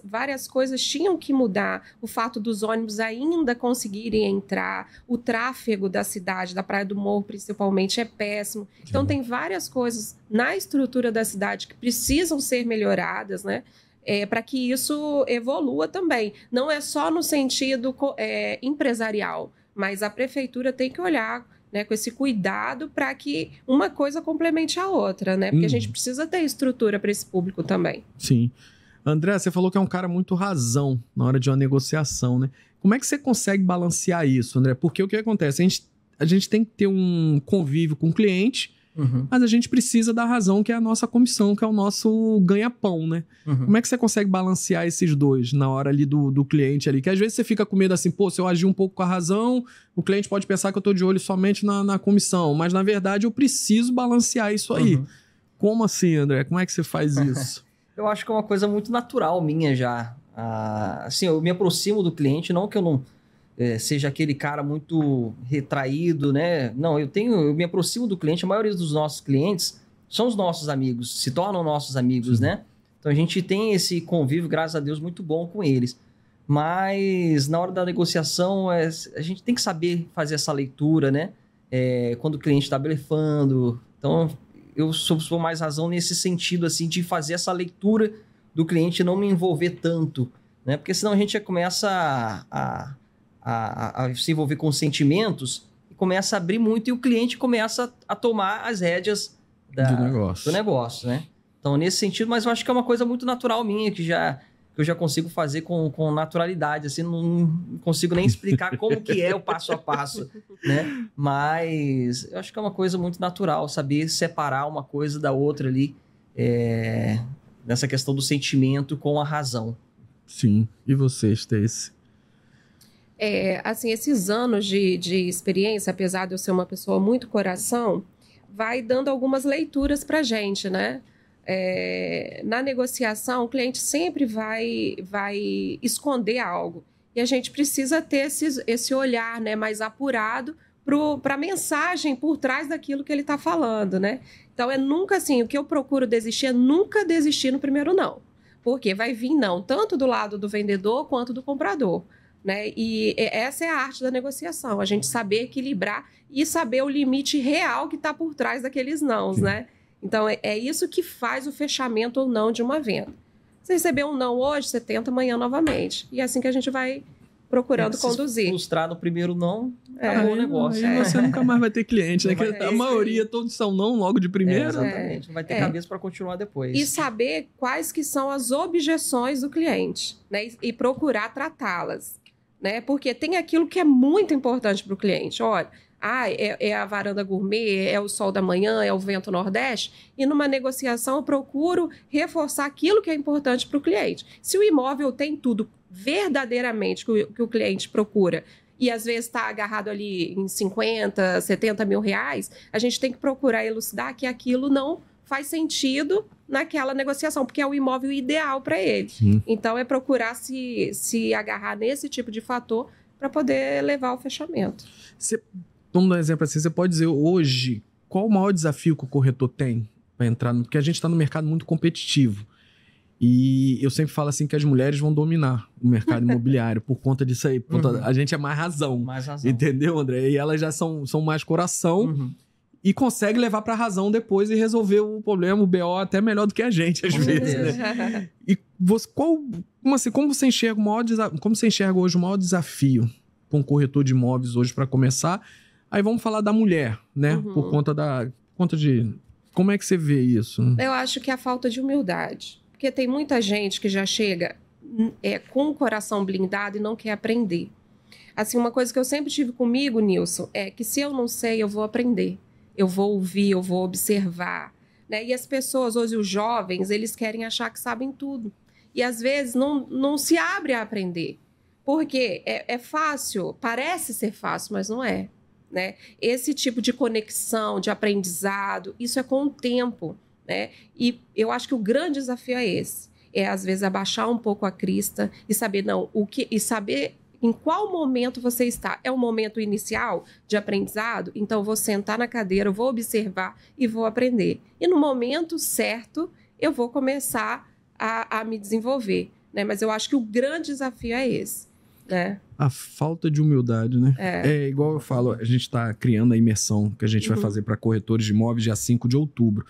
várias coisas tinham que mudar. O fato dos ônibus ainda conseguirem entrar, o tráfego da cidade, da Praia do Morro principalmente, é péssimo. Então tem várias coisas na estrutura da cidade que precisam ser melhoradas, né? Para que isso evolua também. Não é só no sentido empresarial, mas a prefeitura tem que olhar, né, com esse cuidado para que uma coisa complemente a outra, né? Porque a gente precisa ter estrutura para esse público também. Sim. André, você falou que é um cara muito razão na hora de uma negociação, né? Como é que você consegue balancear isso, André? Porque o que acontece? A gente tem que ter um convívio com o cliente, mas a gente precisa da razão, que é a nossa comissão, que é o nosso ganha-pão, né? Como é que você consegue balancear esses dois na hora ali do cliente ali? Que às vezes você fica com medo assim, pô, se eu agir um pouco com a razão, o cliente pode pensar que eu tô de olho somente na comissão, mas na verdade eu preciso balancear isso aí. Como assim, André? Como é que você faz isso? Eu acho que é uma coisa muito natural minha já. Assim, eu me aproximo do cliente, não que eu não seja aquele cara muito retraído, né? Não, eu me aproximo do cliente. A maioria dos nossos clientes são os nossos amigos, se tornam nossos amigos, né? Então a gente tem esse convívio, graças a Deus, muito bom com eles. Mas na hora da negociação, a gente tem que saber fazer essa leitura, né? Quando o cliente está blefando. Então eu sou mais razão nesse sentido, assim, de fazer essa leitura do cliente e não me envolver tanto, né? Porque senão a gente começa a se envolver com sentimentos e começa a abrir muito e o cliente começa a tomar as rédeas do negócio, né? Então, nesse sentido, mas eu acho que é uma coisa muito natural minha, que eu já consigo fazer com naturalidade, assim, não consigo nem explicar como que é o passo a passo, né? Mas eu acho que é uma coisa muito natural, saber separar uma coisa da outra ali, nessa questão do sentimento com a razão. Sim. E você, Stacey? Assim, esses anos de experiência, apesar de eu ser uma pessoa muito coração, vai dando algumas leituras para a gente, né? Na negociação, o cliente sempre vai esconder algo. E a gente precisa ter esse olhar, né, mais apurado para a mensagem por trás daquilo que ele está falando, né? Então, é nunca assim, o que eu procuro desistir é nunca desistir no primeiro não. Porque vai vir não, tanto do lado do vendedor quanto do comprador, né? E essa é a arte da negociação, a gente saber equilibrar e saber o limite real que está por trás daqueles nãos, né? Então, é isso que faz o fechamento ou não de uma venda. Você receber um não hoje, você tenta amanhã novamente. E é assim que a gente vai procurando conduzir. Se frustrar no primeiro não, acabou o negócio. Aí você nunca mais vai ter cliente, né? A maioria, todos são não logo de primeira. Exatamente. Não vai ter cabeça para continuar depois. E saber quais que são as objeções do cliente, né? E procurar tratá-las, né? Porque tem aquilo que é muito importante para o cliente. Olha, é a varanda gourmet, é o sol da manhã, é o vento nordeste. E numa negociação eu procuro reforçar aquilo que é importante para o cliente. Se o imóvel tem tudo verdadeiramente que o cliente procura e às vezes está agarrado ali em 50, 70 mil reais, a gente tem que procurar elucidar que aquilo não faz sentido naquela negociação, porque é o imóvel ideal para ele. Então, é procurar se agarrar nesse tipo de fator para poder levar ao fechamento. Vamos dar um exemplo assim, você pode dizer hoje qual o maior desafio que o corretor tem para entrar, porque a gente está no mercado muito competitivo. E eu sempre falo assim que as mulheres vão dominar o mercado imobiliário por conta disso aí. A gente é mais razão. Mais razão. Entendeu, André? E elas já são mais coração e conseguem levar para a razão depois e resolver o problema, o BO, até melhor do que a gente, às vezes. Né? E você, como você enxerga hoje o maior desafio com o corretor de imóveis hoje para começar? Aí vamos falar da mulher, né? Por conta de... Como é que você vê isso? Eu acho que é a falta de humildade. Porque tem muita gente que já chega com o coração blindado e não quer aprender. Assim, uma coisa que eu sempre tive comigo, Nilson, é que se eu não sei, eu vou aprender. Eu vou ouvir, eu vou observar. Né? E as pessoas, hoje os jovens, eles querem achar que sabem tudo. E às vezes não se abre a aprender. Porque é fácil, parece ser fácil, mas não é. Né? Esse tipo de conexão, de aprendizado, isso é com o tempo. Né? E eu acho que o grande desafio é esse. É, às vezes, abaixar um pouco a crista e saber, e saber em qual momento você está. É o momento inicial de aprendizado? Então, eu vou sentar na cadeira, eu vou observar e vou aprender. E no momento certo, eu vou começar a me desenvolver. Né? Mas eu acho que o grande desafio é esse. Né? A falta de humildade, né? É igual eu falo, a gente está criando a imersão que a gente vai fazer para corretores de imóveis dia 5 de outubro.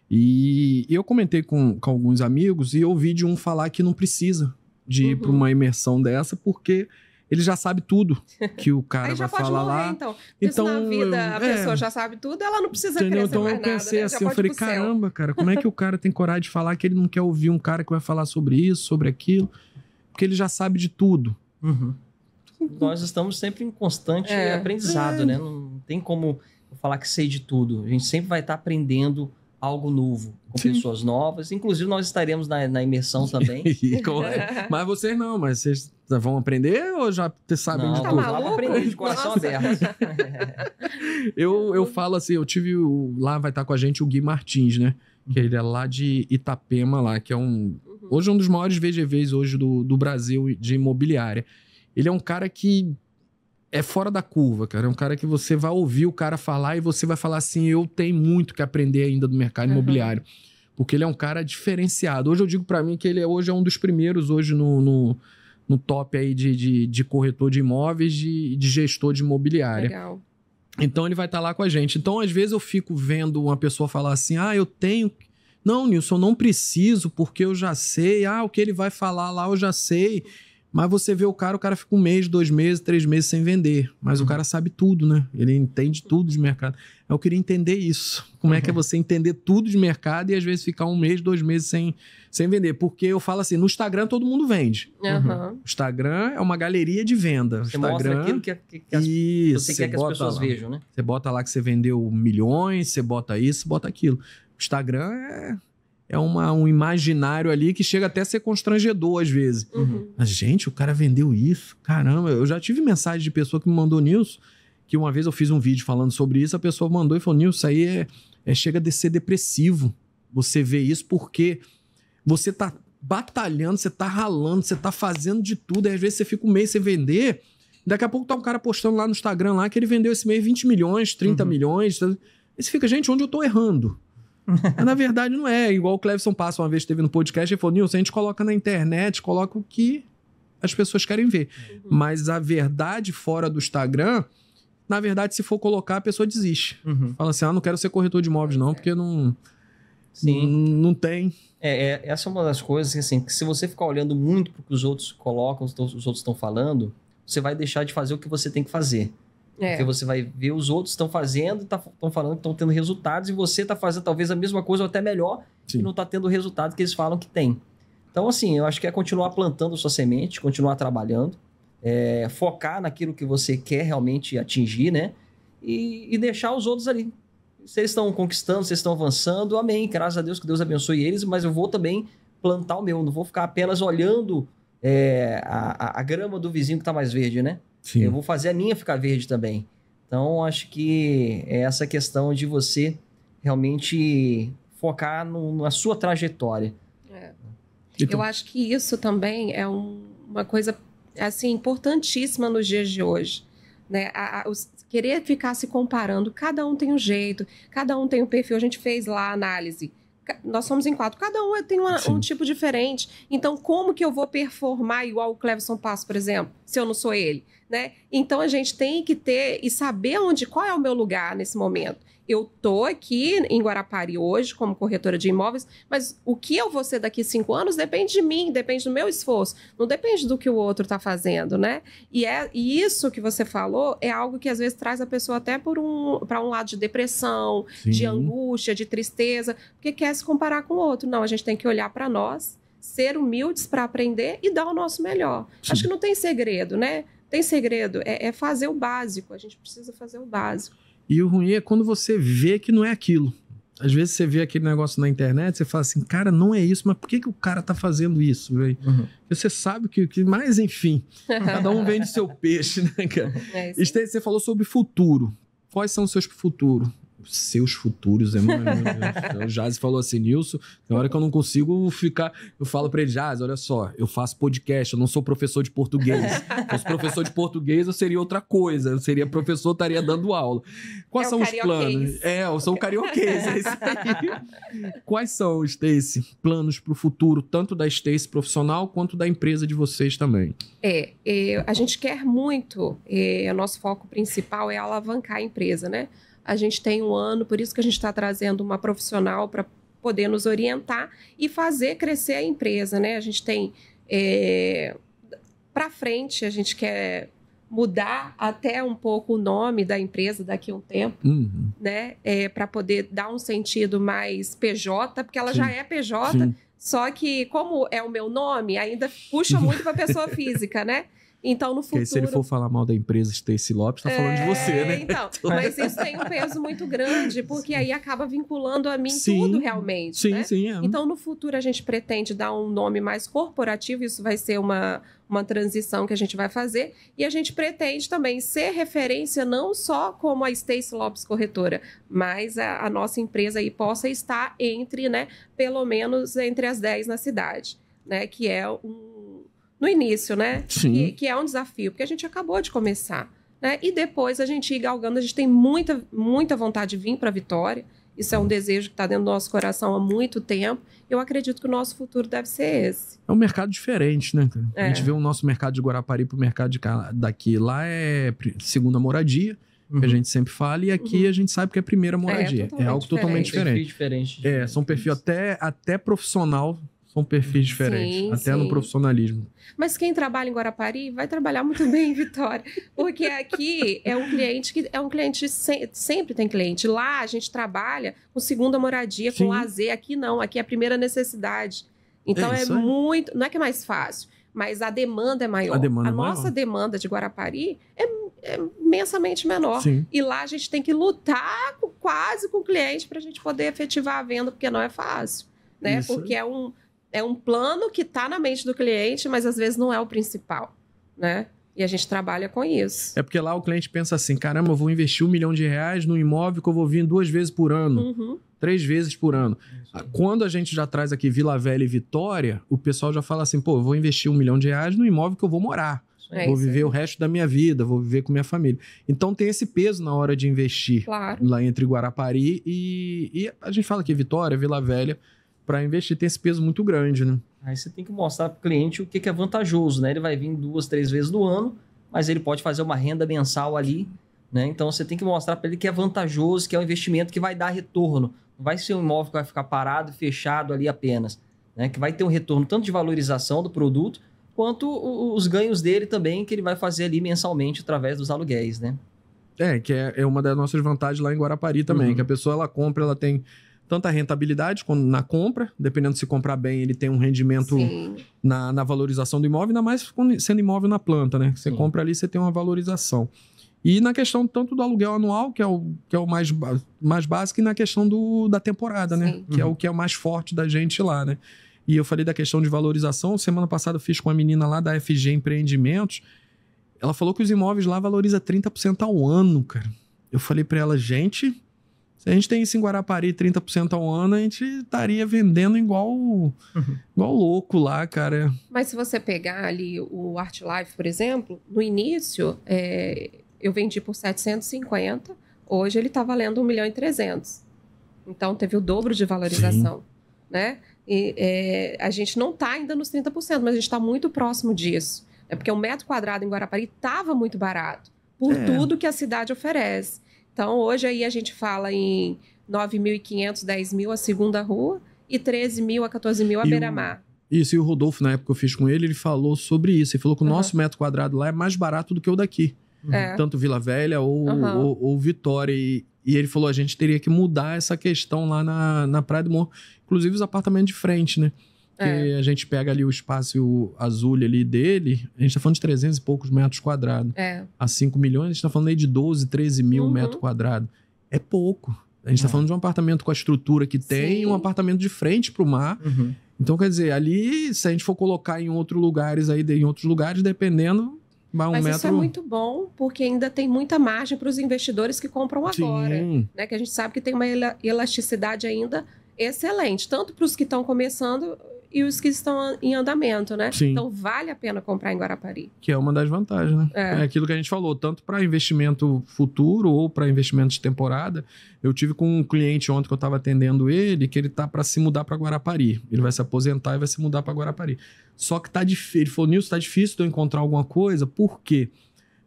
E eu comentei com alguns amigos e ouvi de um falar que não precisa de ir para uma imersão dessa, porque ele já sabe tudo que o cara vai falar lá. Então, se na vida a pessoa já sabe tudo, ela não precisa crescer então mais eu pensei nada, né? assim, eu falei, caramba, cara, como é que o cara tem coragem de falar que ele não quer ouvir um cara que vai falar sobre isso, sobre aquilo, porque ele já sabe de tudo. Nós estamos sempre em constante aprendizado, né? Não tem como eu falar que sei de tudo. A gente sempre vai estar aprendendo algo novo, com pessoas novas. Inclusive, nós estaremos na imersão também. Mas vocês não, mas vocês vão aprender ou já sabem de tudo? Tá maluco? Aprender de coração aberto. Eu falo assim, eu tive lá vai estar com a gente o Gui Martins, né? Que ele é lá de Itapema, lá, que é hoje é um dos maiores VGVs hoje do Brasil de imobiliária. Ele é um cara que é fora da curva, cara. É um cara que você vai ouvir o cara falar e você vai falar assim, eu tenho muito que aprender ainda do mercado imobiliário. Porque ele é um cara diferenciado. Hoje eu digo pra mim que ele hoje é um dos primeiros hoje no top aí de corretor de imóveis, de gestor de imobiliária. Legal. Então ele vai estar lá com a gente. Então às vezes eu fico vendo uma pessoa falar assim, eu tenho... Não, Nilson, eu não preciso porque eu já sei. O que ele vai falar lá eu já sei. Mas você vê o cara fica 1 mês, 2 meses, 3 meses sem vender. Mas o cara sabe tudo, né? Ele entende tudo de mercado. Eu queria entender isso. Como é que é você entender tudo de mercado e às vezes ficar 1 mês, 2 meses sem vender? Porque eu falo assim, no Instagram todo mundo vende. O Instagram é uma galeria de venda. Você Instagram, mostra aquilo que você quer que as pessoas vejam, né? Você bota lá que você vendeu milhões, você bota isso, bota aquilo. O Instagram é um imaginário ali que chega até a ser constrangedor às vezes. Mas, gente, o cara vendeu isso? Caramba, eu já tive mensagem de pessoa que me mandou nisso, que uma vez eu fiz um vídeo falando sobre isso, a pessoa mandou e falou, Nilson, isso aí chega a ser depressivo. Você vê isso porque você tá batalhando, você tá ralando, você tá fazendo de tudo, e às vezes você fica 1 mês sem vender, Daqui a pouco tá um cara postando lá no Instagram lá que ele vendeu esse mês 20 milhões, 30 milhões. Aí você fica, gente, onde eu tô errando? Mas, na verdade, não é. Igual o Cleverson Passa uma vez esteve no podcast e falou, Nilson, a gente coloca na internet, coloca o que as pessoas querem ver. Mas a verdade fora do Instagram, na verdade, se for colocar, a pessoa desiste. Fala assim, não quero ser corretor de imóveis não, porque não tem. Essa é uma das coisas que, assim, que se você ficar olhando muito para o que os outros colocam, os outros estão falando, você vai deixar de fazer o que você tem que fazer. Porque você vai ver os outros estão fazendo, estão falando que estão tendo resultados e você está fazendo talvez a mesma coisa ou até melhor e não está tendo o resultado que eles falam que tem. Então, assim, eu acho que é continuar plantando sua semente, continuar trabalhando, focar naquilo que você quer realmente atingir, né? E deixar os outros ali. Se eles estão conquistando, se eles estão avançando, amém. Graças a Deus, que Deus abençoe eles, mas eu vou também plantar o meu. Não vou ficar apenas olhando a grama do vizinho que está mais verde, né? Sim. Eu vou fazer a minha ficar verde também. Então, acho que é essa questão de você realmente focar na sua trajetória. Eu acho que isso também é uma coisa assim, importantíssima nos dias de hoje. Né? Querer ficar se comparando, cada um tem um jeito, cada um tem um perfil. A gente fez lá a análise. Nós somos em 4, cada um tem um tipo diferente. Então, como que eu vou performar igual o Cleverson Passo, por exemplo, se eu não sou ele? Né? Então, a gente tem que ter e saber qual é o meu lugar nesse momento. Eu estou aqui em Guarapari hoje como corretora de imóveis, mas o que eu vou ser daqui 5 anos depende de mim, depende do meu esforço, não depende do que o outro está fazendo, né? E isso que você falou é algo que às vezes traz a pessoa até para um lado de depressão, de angústia, de tristeza, porque quer se comparar com o outro. Não, a gente tem que olhar para nós, ser humildes para aprender e dar o nosso melhor. Acho que não tem segredo, né? Tem segredo, é fazer o básico, a gente precisa fazer o básico. E o ruim é quando você vê que não é aquilo. Às vezes você vê aquele negócio na internet, você fala assim, cara, não é isso, mas por que o cara tá fazendo isso, velho? Você sabe que... Mas, enfim, cada um vende seu peixe, né, cara? Você falou sobre futuro. Quais são os seus futuros? Seus futuros, mano. O Jazz falou assim, Nilson, tem hora que eu não consigo ficar... Eu falo pra ele, Jazz, olha só, eu faço podcast, eu não sou professor de português. Se fosse professor de português, eu seria outra coisa. Eu seria professor, estaria dando aula. Quais são os planos? Eu sou um carioquês, é isso aí. Quais são, Stacy, planos pro futuro, tanto da Stacy profissional, quanto da empresa de vocês também? A gente quer muito, o nosso foco principal é alavancar a empresa, né? A gente tem um ano, por isso que a gente está trazendo uma profissional para poder nos orientar e fazer crescer a empresa, né? A gente tem, para frente, a gente quer mudar até um pouco o nome da empresa daqui a um tempo, né? Para poder dar um sentido mais PJ, porque ela já é PJ, só que como é o meu nome, ainda puxa muito para a pessoa física, né? Então, no futuro... Se ele for falar mal da empresa Stacy Lopes, tá falando de você, né? Então, mas isso tem um peso muito grande, porque aí acaba vinculando a mim tudo realmente, né? Então, no futuro, a gente pretende dar um nome mais corporativo, isso vai ser uma transição que a gente vai fazer, e a gente pretende também ser referência não só como a Stacy Lopes Corretora, mas a nossa empresa aí possa estar entre, né, pelo menos entre as 10 na cidade, né? Que é no início, né? Que é um desafio, porque a gente acabou de começar, né? E depois a gente ir galgando, a gente tem muita, muita vontade de vir para Vitória. Isso é um desejo que está dentro do nosso coração há muito tempo. Eu acredito que o nosso futuro deve ser esse. É um mercado diferente, né, cara? A gente vê o nosso mercado de Guarapari para o mercado daqui. Lá é segunda moradia, que a gente sempre fala, e aqui a gente sabe que é primeira moradia. É algo totalmente diferente. São perfil até profissional. São perfis diferentes, até no profissionalismo. Mas quem trabalha em Guarapari vai trabalhar muito bem em Vitória, porque aqui é um cliente sempre tem cliente. Lá a gente trabalha com segunda moradia, com lazer. Aqui não, aqui é a primeira necessidade. Então muito, não é que é mais fácil, mas a demanda é maior. A nossa demanda de Guarapari é imensamente menor. E lá a gente tem que lutar quase com o cliente para a gente poder efetivar a venda, porque não é fácil, né? Porque é um plano que está na mente do cliente, mas às vezes não é o principal, né? E a gente trabalha com isso. É porque lá o cliente pensa assim, caramba, eu vou investir R$1 milhão no imóvel que eu vou vir 2 vezes por ano, 3 vezes por ano. Quando a gente já traz aqui Vila Velha e Vitória, o pessoal já fala assim, pô, eu vou investir R$1 milhão no imóvel que eu vou morar. Vou viver o resto da minha vida, vou viver com minha família. Então tem esse peso na hora de investir lá entre Guarapari e a gente fala aqui Vitória, Vila Velha, para investir tem esse peso muito grande, né? Aí você tem que mostrar para o cliente o que é vantajoso, né? Ele vai vir 2, 3 vezes no ano, mas ele pode fazer uma renda mensal ali, né? Então você tem que mostrar para ele que é vantajoso, que é um investimento que vai dar retorno. Não vai ser um imóvel que vai ficar parado e fechado ali apenas, né? Que vai ter um retorno tanto de valorização do produto, quanto os ganhos dele também, que ele vai fazer ali mensalmente através dos aluguéis, né? Que é uma das nossas vantagens lá em Guarapari também, que a pessoa ela compra, ela tem tanta rentabilidade na compra, dependendo se comprar bem, ele tem um rendimento na valorização do imóvel, ainda mais sendo imóvel na planta, né? Você compra ali, você tem uma valorização. E na questão tanto do aluguel anual, que é o mais básico, e na questão da temporada, né? Que é o que é o mais forte da gente lá, né? E eu falei da questão de valorização, semana passada eu fiz com uma menina lá da FG Empreendimentos, ela falou que os imóveis lá valorizam 30% ao ano, cara. Eu falei pra ela, gente, se a gente tem isso em Guarapari 30% ao ano, a gente estaria vendendo igual louco lá, cara. Mas se você pegar ali o Art Life, por exemplo, no início, eu vendi por 750, hoje ele está valendo 1.300.000. Então, teve o dobro de valorização, né? E a gente não está ainda nos 30%, mas a gente está muito próximo disso. É porque o metro quadrado em Guarapari estava muito barato, por tudo que a cidade oferece. Então, hoje aí a gente fala em 9.500, 10.000 a segunda rua e 13.000 a 14.000 a beira-mar. Isso, e o Rodolfo, na época que eu fiz com ele, ele falou sobre isso. Ele falou que o nosso metro quadrado lá é mais barato do que o daqui. Tanto Vila Velha ou Vitória. E ele falou, a gente teria que mudar essa questão lá na Praia do Morro. Inclusive os apartamentos de frente, né? Porque a gente pega ali o espaço azul ali dele, a gente tá falando de 300 e poucos metros quadrados. A 5 milhões, a gente tá falando aí de 12, 13 mil metros quadrados. É pouco. A gente tá falando de um apartamento com a estrutura que tem e um apartamento de frente pro mar. Então, quer dizer, ali, se a gente for colocar em outros lugares, dependendo, vai um Mas metro... isso é muito bom, porque ainda tem muita margem para os investidores que compram agora. Né? Que a gente sabe que tem uma elasticidade ainda excelente, tanto para os que estão começando e os que estão em andamento, né? Então, vale a pena comprar em Guarapari. Que é uma das vantagens, né? É aquilo que a gente falou, tanto para investimento futuro ou para investimento de temporada. Eu tive com um cliente ontem que eu estava atendendo ele, que ele tá para se mudar para Guarapari. Ele vai se aposentar e vai se mudar para Guarapari. Só que tá difícil. Ele falou, Nilson, tá difícil de eu encontrar alguma coisa. Por quê?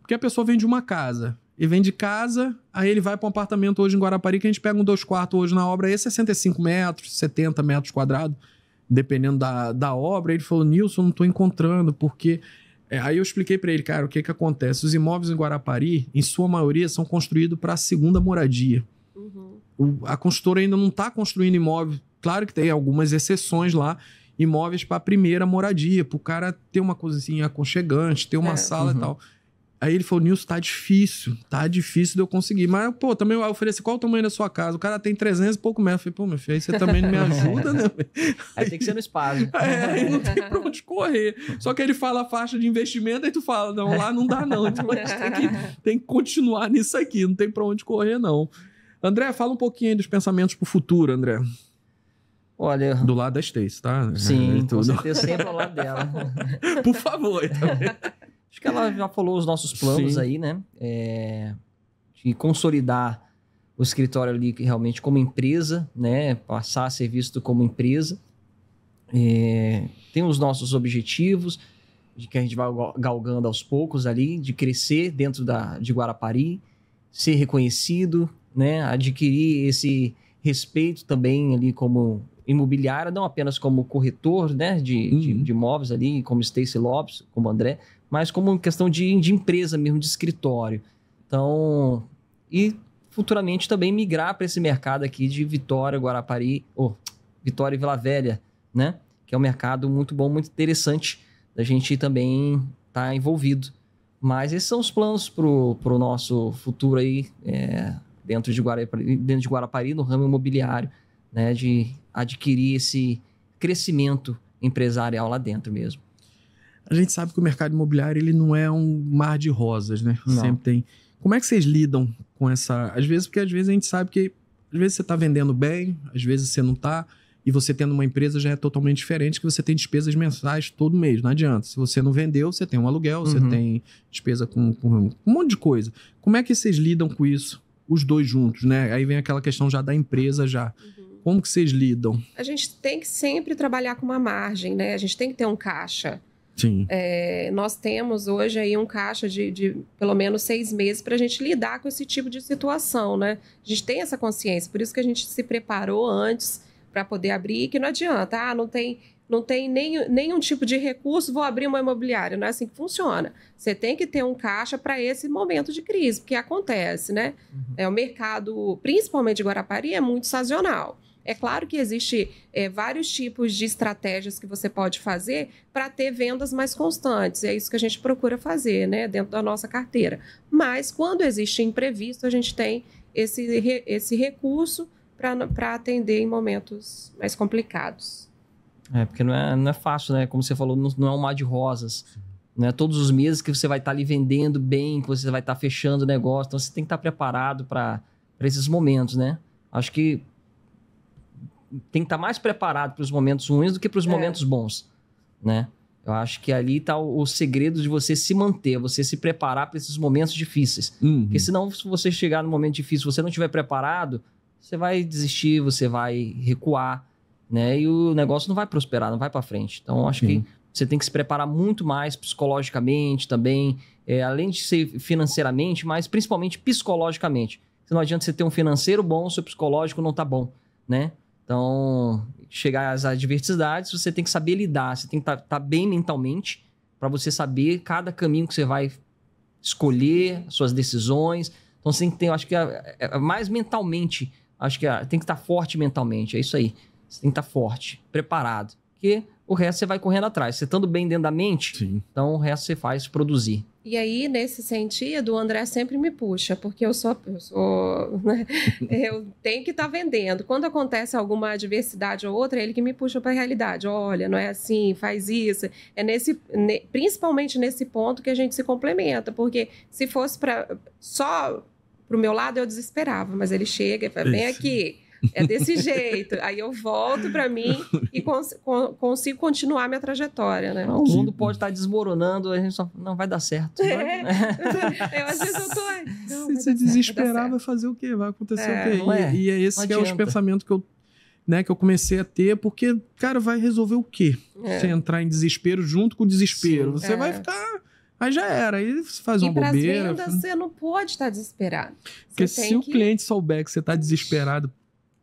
Porque a pessoa vem de uma casa. E vem de casa, aí ele vai para um apartamento hoje em Guarapari, que a gente pega um 2 quartos hoje na obra, aí é 65 metros, 70 metros quadrados. Dependendo da obra, ele falou, Nilson, eu não estou encontrando, porque... Aí eu expliquei para ele, cara, o que acontece? Os imóveis em Guarapari, em sua maioria, são construídos para a segunda moradia. A construtora ainda não está construindo imóvel. Claro que tem algumas exceções lá, imóveis para a primeira moradia, para o cara ter uma coisinha aconchegante, ter uma sala e tal. Aí ele falou, Nilson, tá difícil de eu conseguir. Mas, pô, também eu ofereci, qual o tamanho da sua casa? O cara tem 300 e pouco metros. Eu falei, pô, meu filho, aí você também não me ajuda, né? Aí tem que ser no espaço. Aí não tem pra onde correr. Só que ele fala a faixa de investimento, aí tu fala, não, lá não dá não. Então a gente tem que continuar nisso aqui, não tem pra onde correr, não. André, fala um pouquinho aí dos pensamentos pro futuro, André. Olha... Do lado da Stacy, tá? Sim, com certeza, sempre ao lado dela. Por favor, então. Acho que ela já falou os nossos planos aí, né? De consolidar o escritório ali realmente como empresa, né? Passar a ser visto como empresa. Tem os nossos objetivos, de que a gente vai galgando aos poucos ali, de crescer dentro de Guarapari, ser reconhecido, né? Adquirir esse respeito também ali como imobiliária, não apenas como corretor, né? De imóveis ali, como Stacy Lopes, como André, mas como questão de empresa mesmo, de escritório. Então, e futuramente também migrar para esse mercado aqui de Vitória, Guarapari, Vitória e Vila Velha, né? Que é um mercado muito bom, muito interessante da gente também estar envolvido. Mas esses são os planos para o nosso futuro aí, dentro de Guarapari, no ramo imobiliário, né? De adquirir esse crescimento empresarial lá dentro mesmo. A gente sabe que o mercado imobiliário ele não é um mar de rosas, né? Não. Sempre tem. Como é que vocês lidam com essa... Porque às vezes a gente sabe que às vezes você está vendendo bem, às vezes você não está. E você tendo uma empresa já é totalmente diferente, que você tem despesas mensais todo mês, não adianta. Se você não vendeu, você tem um aluguel, você tem despesa com um monte de coisa. Como é que vocês lidam com isso, os dois juntos, né? Aí vem aquela questão já da empresa já. Como que vocês lidam? A gente tem que sempre trabalhar com uma margem, né? A gente tem que ter um caixa. Sim. Nós temos hoje aí um caixa de pelo menos 6 meses para a gente lidar com esse tipo de situação, né? A gente tem essa consciência, por isso que a gente se preparou antes para poder abrir, que não adianta, não tem nenhum tipo de recurso, vou abrir uma imobiliária. Não é assim que funciona. Você tem que ter um caixa para esse momento de crise, porque acontece, né? O mercado, principalmente de Guarapari, é muito sazonal. É claro que existe vários tipos de estratégias que você pode fazer para ter vendas mais constantes. É isso que a gente procura fazer, né, dentro da nossa carteira. Mas, quando existe imprevisto, a gente tem esse recurso para atender em momentos mais complicados. Porque não é fácil, né? Como você falou, não é um mar de rosas. Não é todos os meses que você vai estar ali vendendo bem, que você vai estar fechando o negócio. Então, você tem que estar preparado para esses momentos, né? Acho que tem que estar mais preparado para os momentos ruins do que para os momentos bons, né? Eu acho que ali está o segredo de você se manter, você se preparar para esses momentos difíceis. Porque senão, se você chegar no momento difícil, você não estiver preparado, você vai desistir, você vai recuar, né? E o negócio não vai prosperar, não vai para frente. Então, acho que você tem que se preparar muito mais psicologicamente também, além de ser financeiramente, mas principalmente psicologicamente. Não adianta você ter um financeiro bom, o seu psicológico não está bom, né? Então, chegar às adversidades, você tem que saber lidar, você tem que estar bem mentalmente para você saber cada caminho que você vai escolher, suas decisões. Então, você tem que ter, acho que mais mentalmente, acho que tem que estar forte mentalmente, é isso aí. Você tem que estar forte, preparado, porque o resto você vai correndo atrás. Você estando bem dentro da mente, então o resto você faz produzir. E aí, nesse sentido, o André sempre me puxa, porque eu sou né? Eu tenho que estar vendendo. Quando acontece alguma adversidade ou outra, é ele que me puxa para a realidade. Olha, não é assim, faz isso. Principalmente nesse ponto que a gente se complementa, porque se fosse só para o meu lado, eu desesperava, mas ele chega e fala, vem aqui. É desse jeito. Aí eu volto para mim e consigo continuar minha trajetória, né? O mundo pode estar desmoronando, a gente só não vai dar certo. Às vezes eu tô... Se você desesperar, vai fazer o quê? Vai acontecer o quê? E é esse que é os pensamentos que eu comecei a ter, porque, cara, vai resolver o quê? Você entrar em desespero junto com o desespero. Você vai ficar... Aí já era, aí você faz uma bobeira. E para as vendas, você não pode estar desesperado. Porque se o cliente souber que você está desesperado,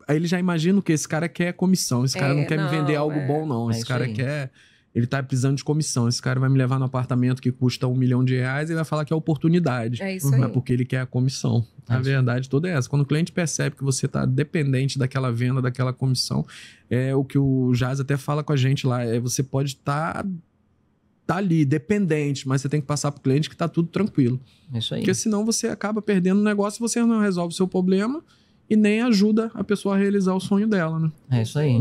aí ele já imagina que esse cara quer comissão. Esse cara não quer me vender algo bom, não. Esse cara quer... Ele tá precisando de comissão. Esse cara vai me levar no apartamento que custa R$1 milhão e vai falar que é oportunidade. É isso aí. Mas porque ele quer a comissão. A verdade toda é essa. Quando o cliente percebe que você tá dependente daquela venda, daquela comissão, é o que o Jaz até fala com a gente lá. Você pode estar... tá ali, dependente, mas você tem que passar pro cliente que tá tudo tranquilo. É isso aí. Porque senão você acaba perdendo o negócio e você não resolve o seu problema e nem ajuda a pessoa a realizar o sonho dela, né? É isso aí.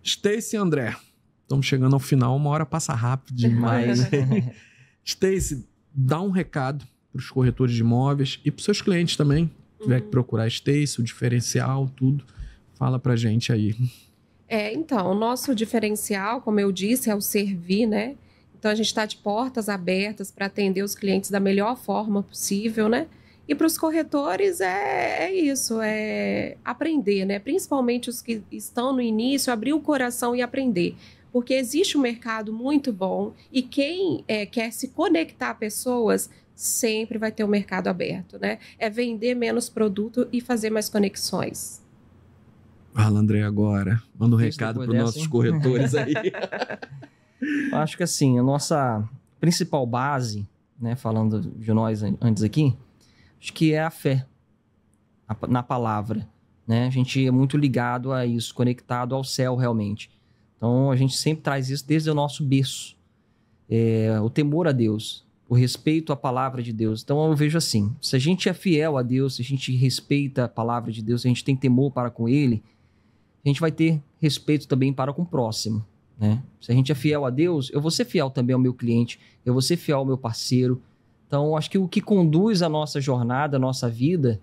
Stacy e André, estamos chegando ao final, uma hora passa rápido demais. Stacy, dá um recado para os corretores de imóveis e para os seus clientes também. Se tiver que procurar Stacy, o diferencial, tudo, fala pra gente aí. Então, o nosso diferencial, como eu disse, é o servir, né? Então, a gente está de portas abertas para atender os clientes da melhor forma possível, né? E para os corretores é isso, é aprender, né? Principalmente os que estão no início, abrir o coração e aprender. Porque existe um mercado muito bom e quem quer se conectar a pessoas sempre vai ter o mercado aberto, né? É vender menos produto e fazer mais conexões. Fala, André, agora. Manda um recado para os nossos corretores aí. Eu acho que assim, a nossa principal base, né, falando de nós antes aqui, acho que é a fé na palavra, né? A gente é muito ligado a isso, conectado ao céu realmente. Então, a gente sempre traz isso desde o nosso berço. O temor a Deus, o respeito à palavra de Deus. Então, eu vejo assim, se a gente é fiel a Deus, se a gente respeita a palavra de Deus, se a gente tem temor para com Ele, a gente vai ter respeito também para com o próximo, né? Se a gente é fiel a Deus, eu vou ser fiel também ao meu cliente, eu vou ser fiel ao meu parceiro. Então, acho que o que conduz a nossa jornada, a nossa vida,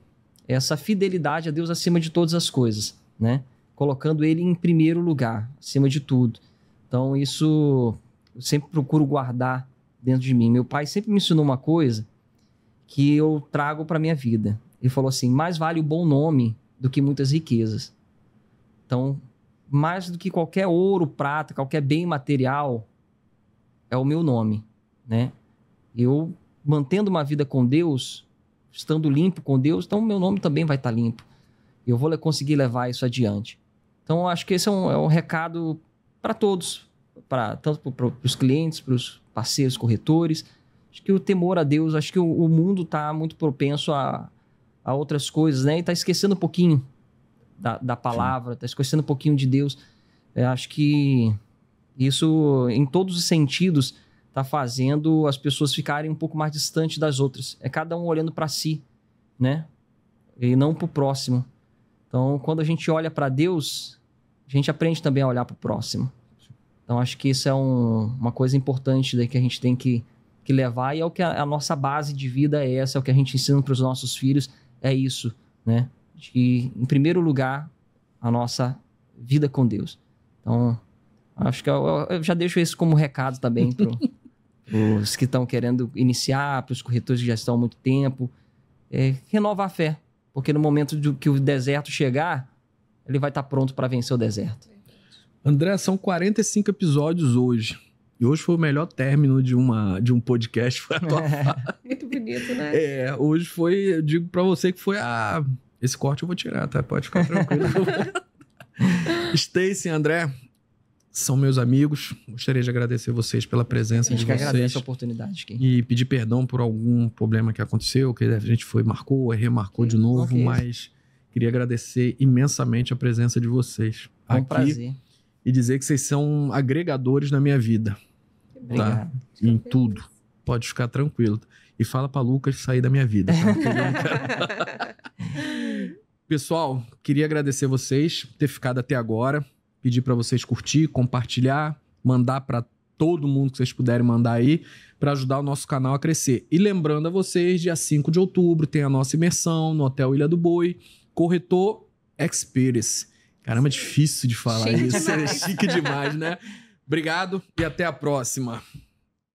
é essa fidelidade a Deus acima de todas as coisas, né? colocando ele em primeiro lugar, acima de tudo. Então, isso eu sempre procuro guardar dentro de mim. Meu pai sempre me ensinou uma coisa que eu trago para minha vida. Ele falou assim, mais vale o bom nome do que muitas riquezas. Então, mais do que qualquer ouro, prata, qualquer bem material, é o meu nome, né? Eu, mantendo uma vida com Deus, estando limpo com Deus, então meu nome também vai estar limpo. Eu vou conseguir levar isso adiante. Então, eu acho que esse é um recado para todos, tanto para os clientes, para os parceiros, corretores. Acho que o temor a Deus, acho que o mundo está muito propenso a outras coisas, né? E está esquecendo um pouquinho da palavra, está esquecendo um pouquinho de Deus. Eu acho que isso, em todos os sentidos, está fazendo as pessoas ficarem um pouco mais distantes das outras. É cada um olhando para si, né? E não para o próximo. Então, quando a gente olha para Deus, a gente aprende também a olhar para o próximo. Então, acho que isso é uma coisa importante daí que a gente tem que levar, e é o que a nossa base de vida é essa, é o que a gente ensina para os nossos filhos, é isso, né? De, em primeiro lugar, a nossa vida com Deus. Então, acho que eu já deixo isso como recado também para os que estão querendo iniciar, para os corretores que já estão há muito tempo. Renova a fé, porque no momento que o deserto chegar, ele vai estar pronto para vencer o deserto. André, são 45 episódios hoje. E hoje foi o melhor término de um podcast. Foi a tua fala. Muito bonito, né? Hoje foi, eu digo pra você que foi esse corte eu vou tirar, tá? Pode ficar tranquilo. Stacy e André são meus amigos. Gostaria de agradecer vocês pela presença de vocês. A gente agradece a oportunidade, Kim. E pedir perdão por algum problema que aconteceu, que a gente remarcou de novo, okay. Mas queria agradecer imensamente a presença de vocês aqui. Um prazer. E dizer que vocês são agregadores na minha vida. Obrigado. Tá? Em tudo. Pode ficar tranquilo. E fala pra Lucas sair da minha vida. Tá? Pessoal, queria agradecer vocês por ter ficado até agora. Pedir para vocês curtir, compartilhar, mandar para todo mundo que vocês puderem mandar aí, para ajudar o nosso canal a crescer. E lembrando a vocês, dia 5 de outubro tem a nossa imersão no Hotel Ilha do Boi, Corretor Experience. Caramba, difícil de falar isso. É chique demais, né? Obrigado e até a próxima.